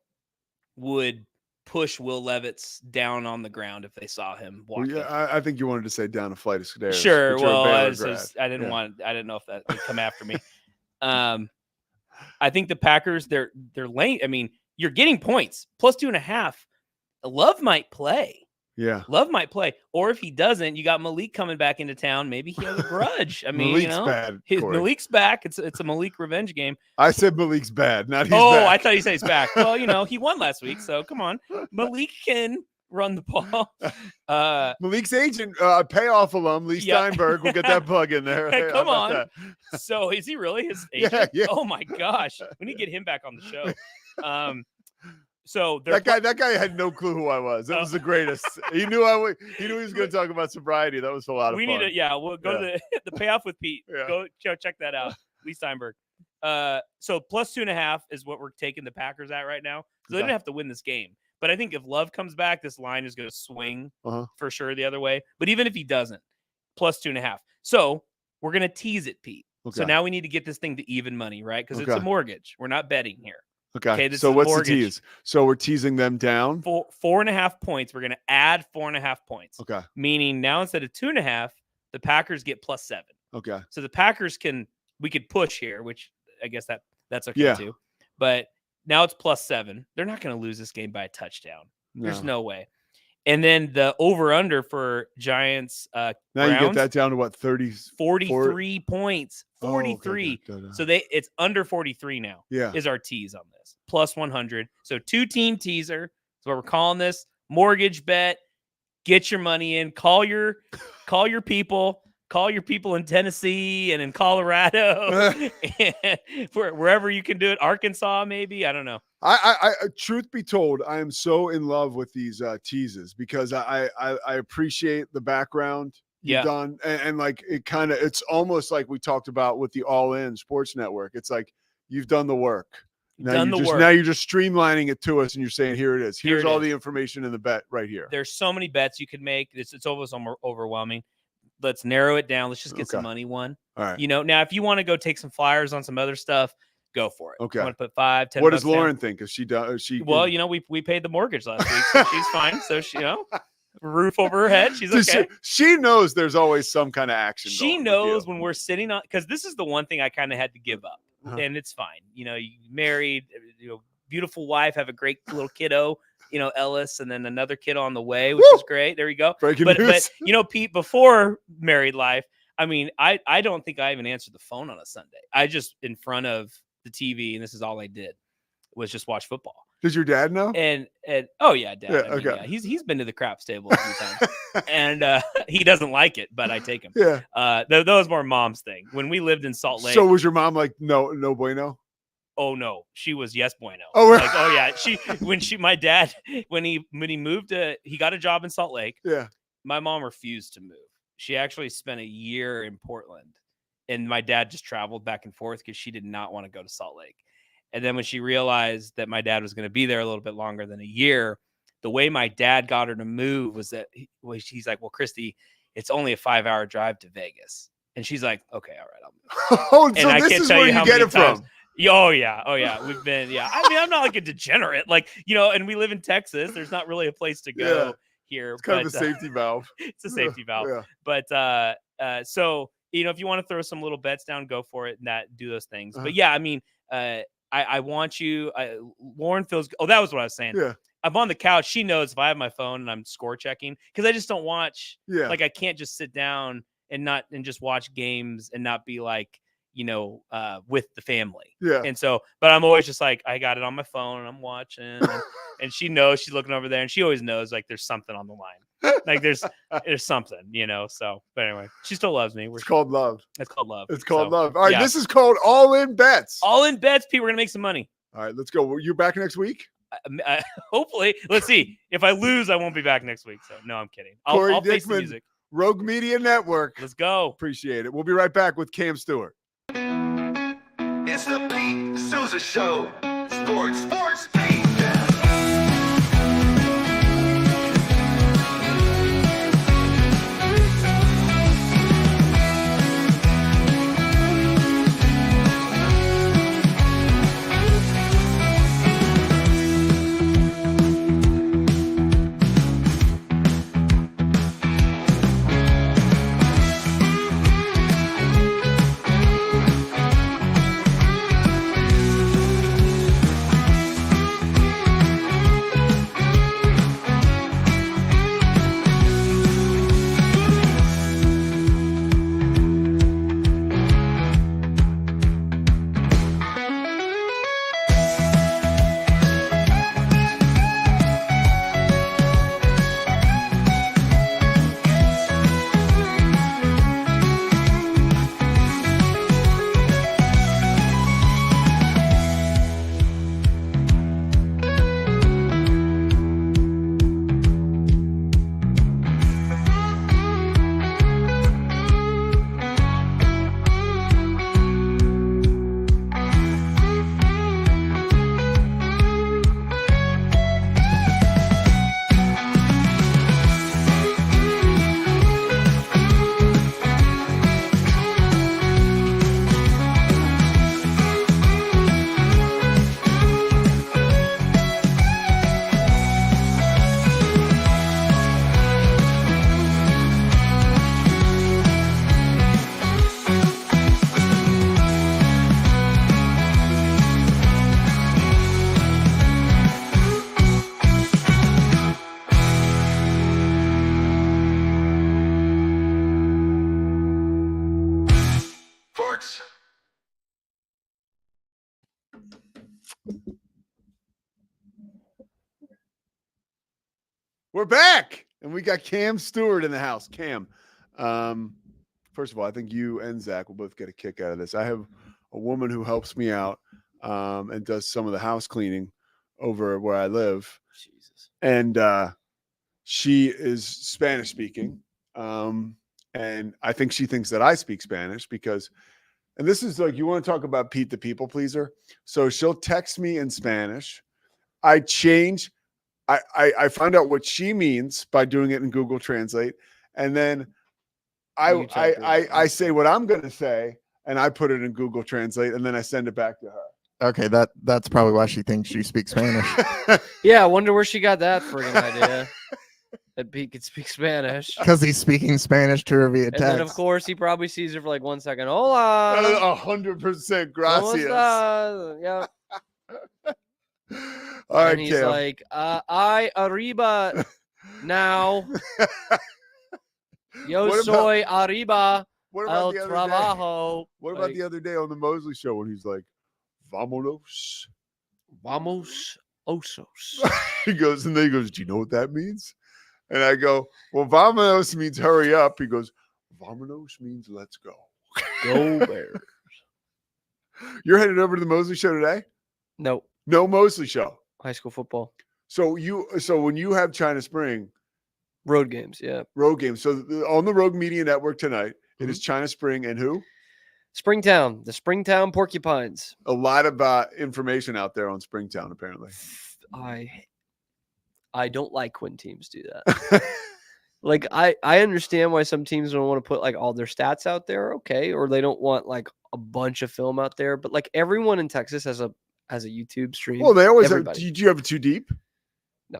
would push Will Levis down on the ground if they saw him walking. Well, yeah, I think you wanted to say down a flight of stairs. Sure. Well, I didn't know if that would come after me. I think the Packers, they're late. I mean, you're getting points plus 2.5. Love might play. Yeah. Love might play. Or if he doesn't, you got Malik coming back into town. Maybe he has a grudge. I mean, Malik's bad, Malik's back. It's a Malik revenge game. I said Malik's bad, not he's back. I thought you said he's back. Well, he won last week, so come on. Malik can run the ball. Malik's agent, payoff alum, Lee Steinberg. We'll get that plug in there. Hey, come on. So is he really his agent? Yeah. Oh my gosh. We need to get him back on the show. So that guy had no clue who I was. That was the greatest. He knew he was going to talk about sobriety. That was a lot of fun. We'll go to the payoff with Pete. Yeah. Go check that out. Lee Steinberg. So plus 2.5 is what we're taking the Packers at right now. So they didn't have to win this game. But I think if Love comes back, this line is going to swing for sure the other way. But even if he doesn't, plus 2.5. So we're going to tease it, Pete. Okay. So now we need to get this thing to even money, right? Because it's a mortgage. We're not betting here. Okay. So what's the tease? So we're teasing them down? 4.5 points. We're going to add 4.5 points. Okay. Meaning now instead of 2.5, the Packers get plus 7. Okay. So the Packers we could push here, which I guess that's okay too. But now it's plus 7. They're not going to lose this game by a touchdown. No. There's no way. And then the over-under for Giants. Now Browns, you get that down to what, 30? 43 points. 43. Oh, okay. So it's under 43 now. Yeah. Is our tease on this. Plus 100. So 2-team teaser. That's what we're calling this. Mortgage bet. Get your money in. Call your people. Call your people in Tennessee and in Colorado, and wherever you can do it. Arkansas, maybe. I don't know. I truth be told, I am so in love with these teases because I appreciate the background you've done, and like it's almost like we talked about with the All In Sports Network. It's like you've done the work. Now you're just streamlining it to us, and you're saying, here it is. Here's all the information in the bet right here. There's so many bets you could make. It's almost overwhelming. Let's narrow it down. Let's just get some money won. All right. Now if you want to go take some flyers on some other stuff, go for it. Okay. You want to put 5, 10. What does Lauren think? If she does, well, we paid the mortgage last week, so she's fine. So she, roof over her head. She's okay. She knows there's always some kind of action. She knows when we're sitting on, because this is the one thing I kind of had to give up, and it's fine. You married, beautiful wife, have a great little kiddo. Ellis, and then another kid on the way, which is great. There you go. Breaking news. But Pete, before married life, I mean, I don't think I even answered the phone on a Sunday. I just in front of the TV, and this is all I did was just watch football. Does your dad know? And oh yeah, Dad. Yeah, okay. He's been to the craps table a few times, and he doesn't like it, but I take him. Yeah. That was more mom's thing. When we lived in Salt Lake. So was your mom like no bueno? Oh no, she was yes bueno. Oh, like, oh yeah. My dad when he moved he got a job in Salt Lake. Yeah. My mom refused to move. she actually spent a year in Portland, and my dad just traveled back and forth because she did not want to go to Salt Lake. And then when she realized that my dad was going to be there a little bit longer than a year, the way my dad got her to move was that he's like, well, Christy, it's only a 5-hour drive to Vegas. And she's like, okay, all right, I'll move. Oh, so and this is where you get it from. Oh yeah. We've been, I mean, I'm not like a degenerate, like, and we live in Texas. There's not really a place to go here. It's kind of a safety valve. It's a safety valve. Yeah. But so, if you want to throw some little bets down, go for it and do those things. But yeah, I mean, I want you, Lauren feels, that was what I was saying. Yeah. I'm on the couch. She knows if I have my phone and I'm score checking, because I just don't watch. Yeah. Like I can't just sit down and just watch games and not be like, with the family. Yeah. And so, but I'm always just like, I got it on my phone and I'm watching, and she knows, she's looking over there, and she always knows like there's something on the line. Like there's something, so, but anyway, she still loves me. It's called love. It's called love. It's called love. All right. This is called All In Bets. All In Bets. People, we're going to make some money. All right, let's go. You're back next week? Hopefully. Let's see. If I lose, I won't be back next week. So no, I'm kidding. I'll face the music. Rogue Media Network. Let's go. Appreciate it. We'll be right back with Cam Stewart. It's the Pete Sousa Show. Sports, Pete. We're back, and we got Cam Stewart in the house. Cam, first of all, I think you and Zach will both get a kick out of this. I have a woman who helps me out and does some of the house cleaning over where I live. Jesus. And she is Spanish speaking. And I think she thinks that I speak Spanish because, and this is like, you want to talk about Pete the people pleaser. So she'll text me in Spanish. I find out what she means by doing it in Google Translate. And then I say what I'm going to say and I put it in Google Translate and then I send it back to her. Okay. That's probably why she thinks she speaks Spanish. Yeah. I wonder where she got that friggin' idea. That Pete could speak Spanish. Because he's speaking Spanish to her via text. And then, of course, he probably sees her for like 1 second. Hola. 100% gracias. Yeah. All right, and he's Cam. like, I arriba now. Yo soy arriba el trabajo. What about the other day on the Mosley show when he's like, vámonos? Vamos osos. He goes, and then he goes, do you know what that means? And I go, well, vámonos means hurry up. He goes, vámonos means let's go. Go Bears. You're headed over to the Mosley show today? No. No Mosley show. High school football. So when you have China Spring, Road games, yeah. Road games. So on the Rogue Media Network tonight, it is China Spring and who? Springtown, the Springtown Porcupines. A lot of information out there on Springtown, apparently. I don't like when teams do that. Like I understand why some teams don't want to put like all their stats out there, okay, or they don't want like a bunch of film out there. But like everyone in Texas has a YouTube stream. Well, they always have. Did you have it too deep? No.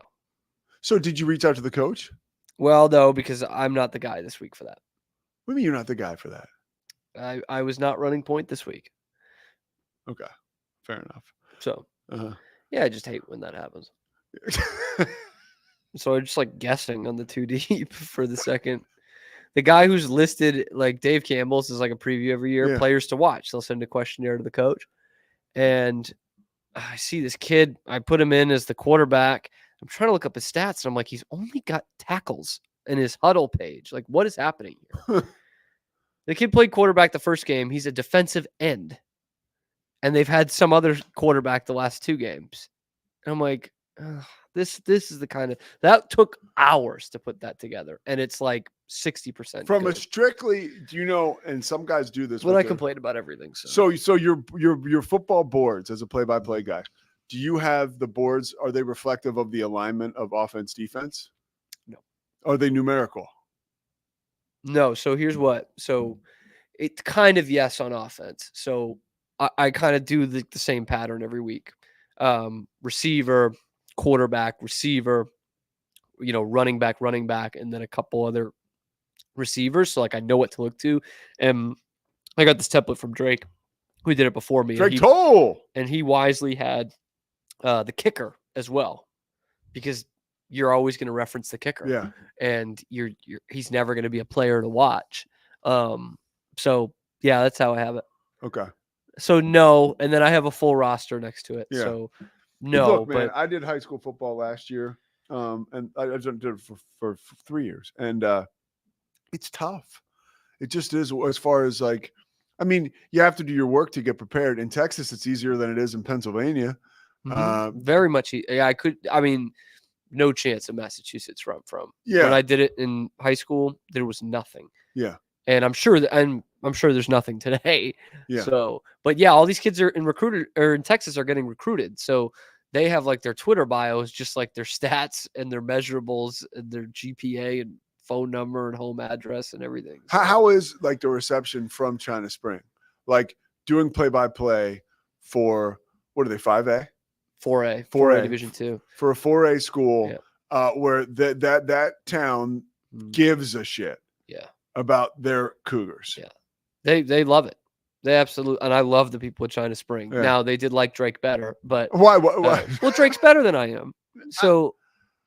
So did you reach out to the coach? Well, no, because I'm not the guy this week for that. What do you mean you're not the guy for that? I was not running point this week. Okay, fair enough. So yeah, I just hate when that happens. So I'm just like guessing on the too deep for the second. The guy who's listed, like Dave Campbell's, is like a preview every year, players to watch. They'll send a questionnaire to the coach. And I see this kid. I put him in as the quarterback. I'm trying to look up his stats. And I'm like, he's only got tackles in his huddle page. Like, what is happening here? The kid played quarterback the first game. He's a defensive end. And they've had some other quarterback the last 2 games. And I'm like, this is the kind of that took hours to put that together, and it's like 60% from good. A strictly. Do you know? And some guys do this. But I complain about everything. So your football boards as a play-by-play guy. Do you have the boards? Are they reflective of the alignment of offense defense? No. Are they numerical? No. So here's what. So it's kind of yes on offense. So I kind of do the same pattern every week. Receiver, quarterback, receiver, running back, and then a couple other receivers. So like I know what to look to. And I got this template from Drake, who did it before me. Drake Toll. And he wisely had the kicker as well, because you're always going to reference the kicker. Yeah. And he's never going to be a player to watch. So yeah, that's how I have it. Okay. So no, and then I have a full roster next to it. Yeah. So no, look, man, I did high school football last year, and I did it for 3 years, and it's tough. It just is. As far as like, I mean, you have to do your work to get prepared. In Texas, it's easier than it is in Pennsylvania. Very much. I mean, no chance in Massachusetts from. Yeah. When I did it in high school, there was nothing. Yeah. And I'm sure there's nothing today. Yeah. So, but yeah, all these kids are in Texas are getting recruited. So they have like their Twitter bios, just like their stats and their measurables and their GPA and phone number and home address and everything. So, how is like the reception from China Spring? Like doing play-by-play for, what are they, 5A? 4A Division 2. For a 4A school, where that town gives a shit. Yeah. About their Cougars. Yeah. They love it. They absolutely, and I love the people at China Spring. Yeah. Now they did like Drake better, but why? Well, Drake's better than I am. So,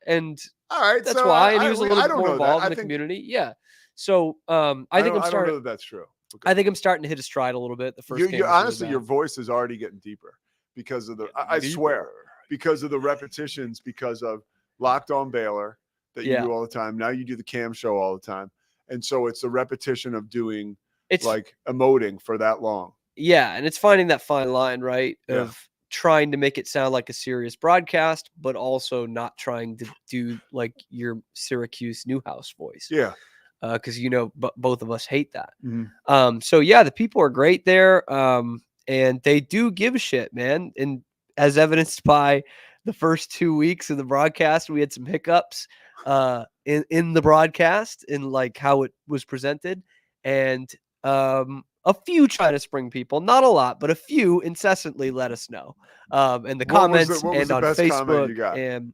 and all right, that's so why. And he was a little bit more involved in the community. Yeah. So, I think I'm starting. I don't know that that's true. Okay. I think I'm starting to hit a stride a little bit. The first game. Honestly, your voice is already getting deeper because of the. I swear, because of the repetitions, because of Locked On Baylor that you do all the time. Now you do the Cam Show all the time. And so it's a repetition of doing like emoting for that long. Yeah. And it's finding that fine line, right? Yeah. Of trying to make it sound like a serious broadcast, but also not trying to do like your Syracuse Newhouse voice. Yeah. Because, both of us hate that. Mm-hmm. So yeah, the people are great there. And they do give a shit, man. And as evidenced by the first 2 weeks of the broadcast, we had some hiccups. In the broadcast, in like how it was presented, and a few China Spring people, not a lot, but a few incessantly let us know in the comments and on Facebook. And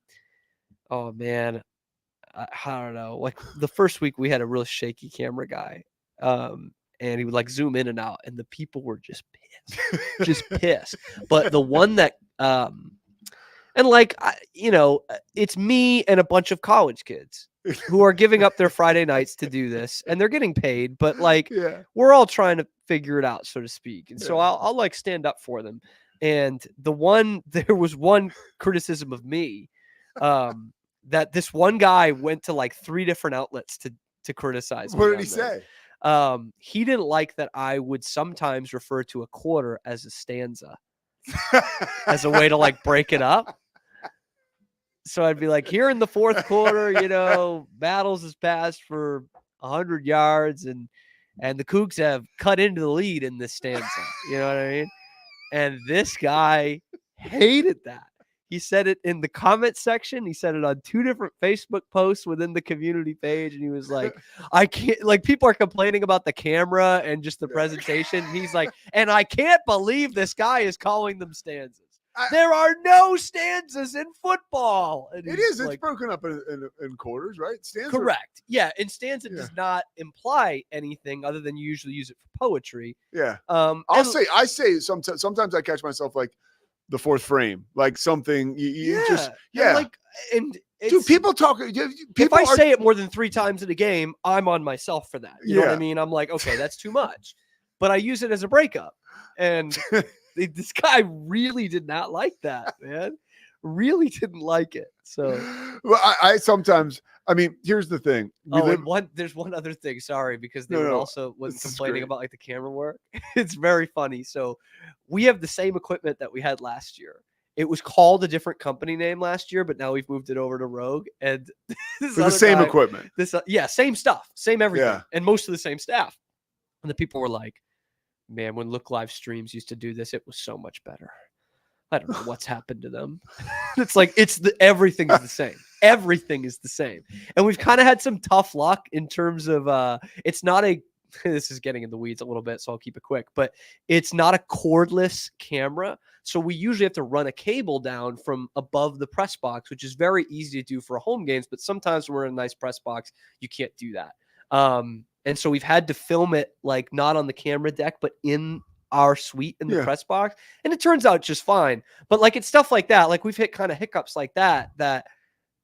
oh man, I don't know. Like the first week we had a real shaky camera guy, and he would like zoom in and out, and the people were just pissed, But the one that and like, it's me and a bunch of college kids who are giving up their Friday nights to do this, and they're getting paid, but like, we're all trying to figure it out, so to speak. And so I'll like stand up for them. And there was one criticism of me, that this one guy went to like 3 different outlets to criticize me. What did he say? He didn't like that I would sometimes refer to a quarter as a stanza. As a way to like break it up. So I'd be like, here in the fourth quarter, Battles has passed for 100 yards and the Cougs have cut into the lead in this stanza. You know what I mean? And this guy hated that. He said it in the comment section. He said it on 2 different Facebook posts within the community page. And he was like, I can't, like, people are complaining about the camera and just the presentation. He's like, and I can't believe this guy is calling them stanzas. There are no stanzas in football. And it is. like, it's broken up in quarters, right? Stanza. Correct. Yeah. And stanza does not imply anything other than you usually use it for poetry. Yeah. I say sometimes I catch myself like the fourth frame, like something dude, people talk. If I say it more than 3 times in a game, I'm on myself for that. You know what I mean? I'm like, okay, that's too much. But I use it as a breakup. And this guy really did not like that, man. Really didn't like it. So, well, I sometimes. I mean, here's the thing. There's one other thing. Sorry, because they also was complaining about like the camera work. It's very funny. So, we have the same equipment that we had last year. It was called a different company name last year, but now we've moved it over to Rogue. And the same equipment. Same stuff, same everything, and most of the same staff. And the people were like, "Man, when Look Live Streams used to do this, it was so much better." I don't know what's happened to them. It's like everything is the same. Everything is the same. And we've kind of had some tough luck in terms of it's not this is getting in the weeds a little bit, so I'll keep it quick, but it's not a cordless camera. So we usually have to run a cable down from above the press box, which is very easy to do for home games, but sometimes when we're in a nice press box, you can't do that. And so we've had to film it like not on the camera deck, but in our suite in the press box, and it turns out just fine. But like it's stuff like that, like we've hit kind of hiccups like that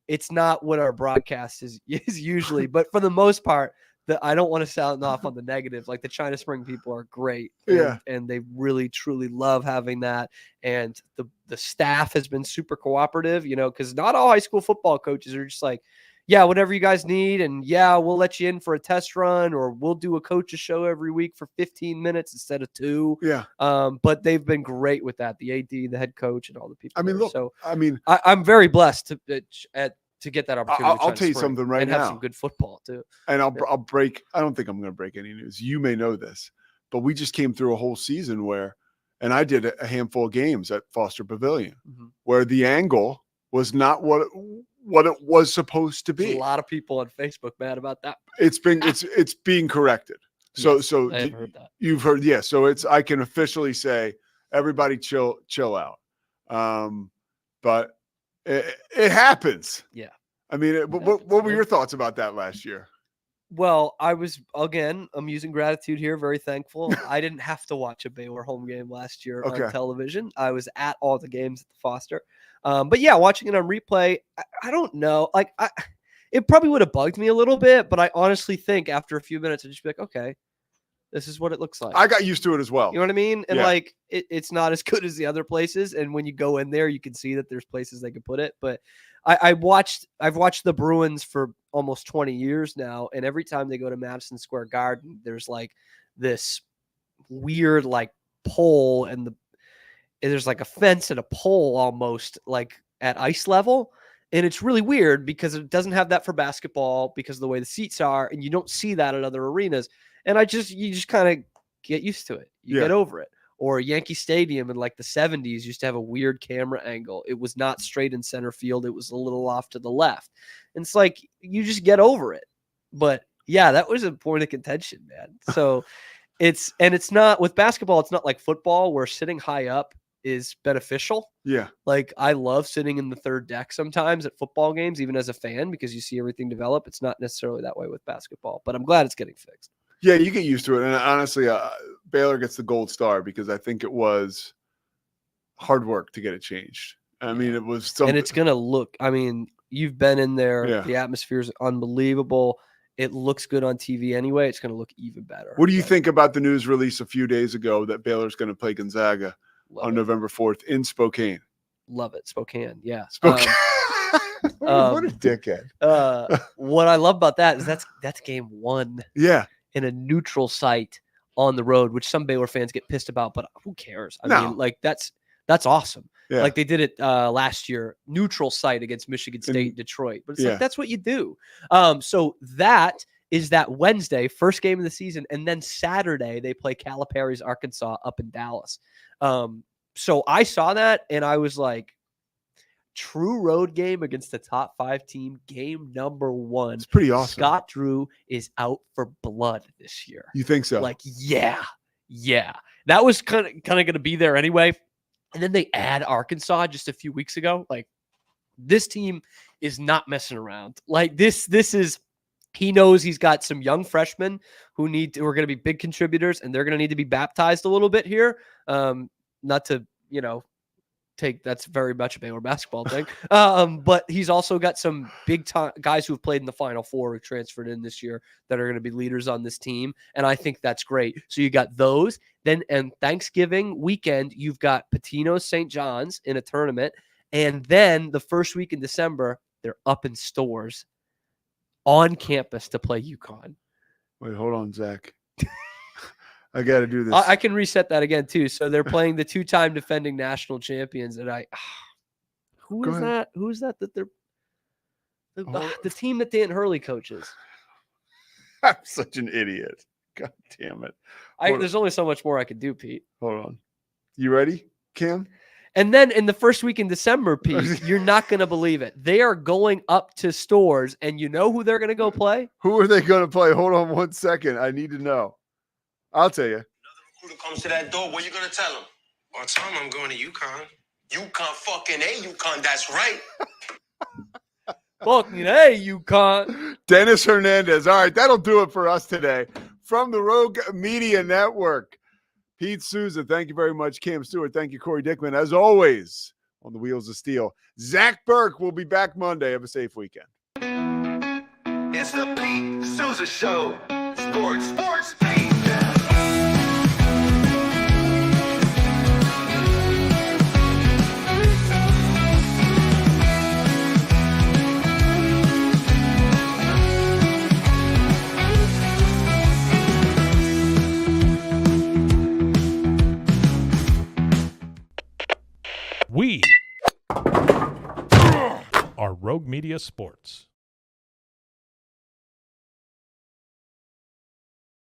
it's not what our broadcast is usually. But for the most part, I don't want to sound off on the negative. Like the China Spring people are great, and they really truly love having that. And the staff has been super cooperative, because not all high school football coaches are just like, yeah, whatever you guys need. And yeah, we'll let you in for a test run, or we'll do a coach's show every week for 15 minutes instead of 2. Yeah. But they've been great with that. The AD, the head coach, and all the people. I mean, look, so I'm very blessed to get that opportunity. I'll tell you something right and now. Have some good football too. And I'll break. I don't think I'm going to break any news. You may know this, but we just came through a whole season and I did a handful of games at Foster Pavilion where the angle was not what it was supposed to be. There's a lot of people on Facebook mad about that. It's being corrected. So I have heard that. You've heard, yeah. So I can officially say everybody chill out. But it happens. Yeah. I mean, what were your thoughts about that last year? Well, I'm using gratitude here. Very thankful. I didn't have to watch a Baylor home game last year on television. I was at all the games at the Foster. But yeah, watching it on replay, I don't know. Like, it probably would have bugged me a little bit, but I honestly think after a few minutes, I'd just be like, okay, this is what it looks like. I got used to it as well. You know what I mean? And like, it's not as good as the other places. And when you go in there, you can see that there's places they can put it. But I've watched the Bruins for almost 20 years now. And every time they go to Madison Square Garden, there's like this weird like pole and there's like a fence and a pole almost like at ice level. And it's really weird because it doesn't have that for basketball because of the way the seats are. And you don't see that at other arenas. And you just kind of get used to it. You get over it. Or Yankee Stadium in like the 70s used to have a weird camera angle. It was not straight in center field. It was a little off to the left. And it's like, you just get over it. But yeah, that was a point of contention, man. So it's not with basketball. It's not like football where sitting high up is beneficial. Yeah. Like I love sitting in the third deck sometimes at football games, even as a fan, because you see everything develop. It's not necessarily that way with basketball, but I'm glad it's getting fixed. Yeah, you get used to it. And honestly, Baylor gets the gold star because I think it was hard work to get it changed. I mean, it was something. And it's going to look, I mean, you've been in there. Yeah. The atmosphere is unbelievable. It looks good on TV anyway. It's going to look even better. What do you think about the news release a few days ago that Baylor's going to play Gonzaga on November 4th in Spokane? Love it. Spokane. Yeah. Spokane. What a dickhead. What I love about that is that's game 1. Yeah. In a neutral site on the road, which some Baylor fans get pissed about, but who cares? I mean, like that's awesome. Yeah. Like they did it last year, neutral site against Michigan State and Detroit. But it's like that's what you do. So that is that Wednesday, first game of the season, and then Saturday they play Calipari's Arkansas up in Dallas. So I saw that and I was like, true road game against the top 5 team, game number 1. It's pretty awesome. Scott Drew is out for blood this year. You think so? Like, yeah. That was kind of going to be there anyway. And then they add Arkansas just a few weeks ago. Like, this team is not messing around. Like, this is, he knows he's got some young freshmen who are going to be big contributors, and they're going to need to be baptized a little bit here. Not to, that's very much a Baylor basketball thing. But he's also got some big time guys who have played in the Final Four who transferred in this year that are going to be leaders on this team. And I think that's great. So you got those. Then, and Thanksgiving weekend, you've got Patino's St. John's in a tournament. And then the first week in December, they're up in Stores on campus to play UConn. Wait, hold on, Zach. I got to do this. I can reset that again too. So they're playing the 2-time defending national champions, and who is that? Who is that? That they're the team that Dan Hurley coaches. I'm such an idiot. God damn it! There's only so much more I could do, Pete. Hold on. You ready, Cam? And then in the first week in December, Pete, you're not going to believe it. They are going up to Stores, and you know who they're going to go play? Who are they going to play? Hold on 1 second. I need to know. I'll tell you. Another recruiter comes to that door. What you gonna tell him? I'll tell him I'm going to UConn. UConn fucking UConn. That's right. Fucking hey, UConn. Dennis Hernandez. All right, that'll do it for us today from the Rogue Media Network. Pete Sousa, thank you very much. Cam Stewart, thank you. Corey Dickman, as always, on the Wheels of Steel. Zach Burke will be back Monday. Have a safe weekend. It's the Pete Sousa Show. Sports, Pete. We are Rogue Media Sports.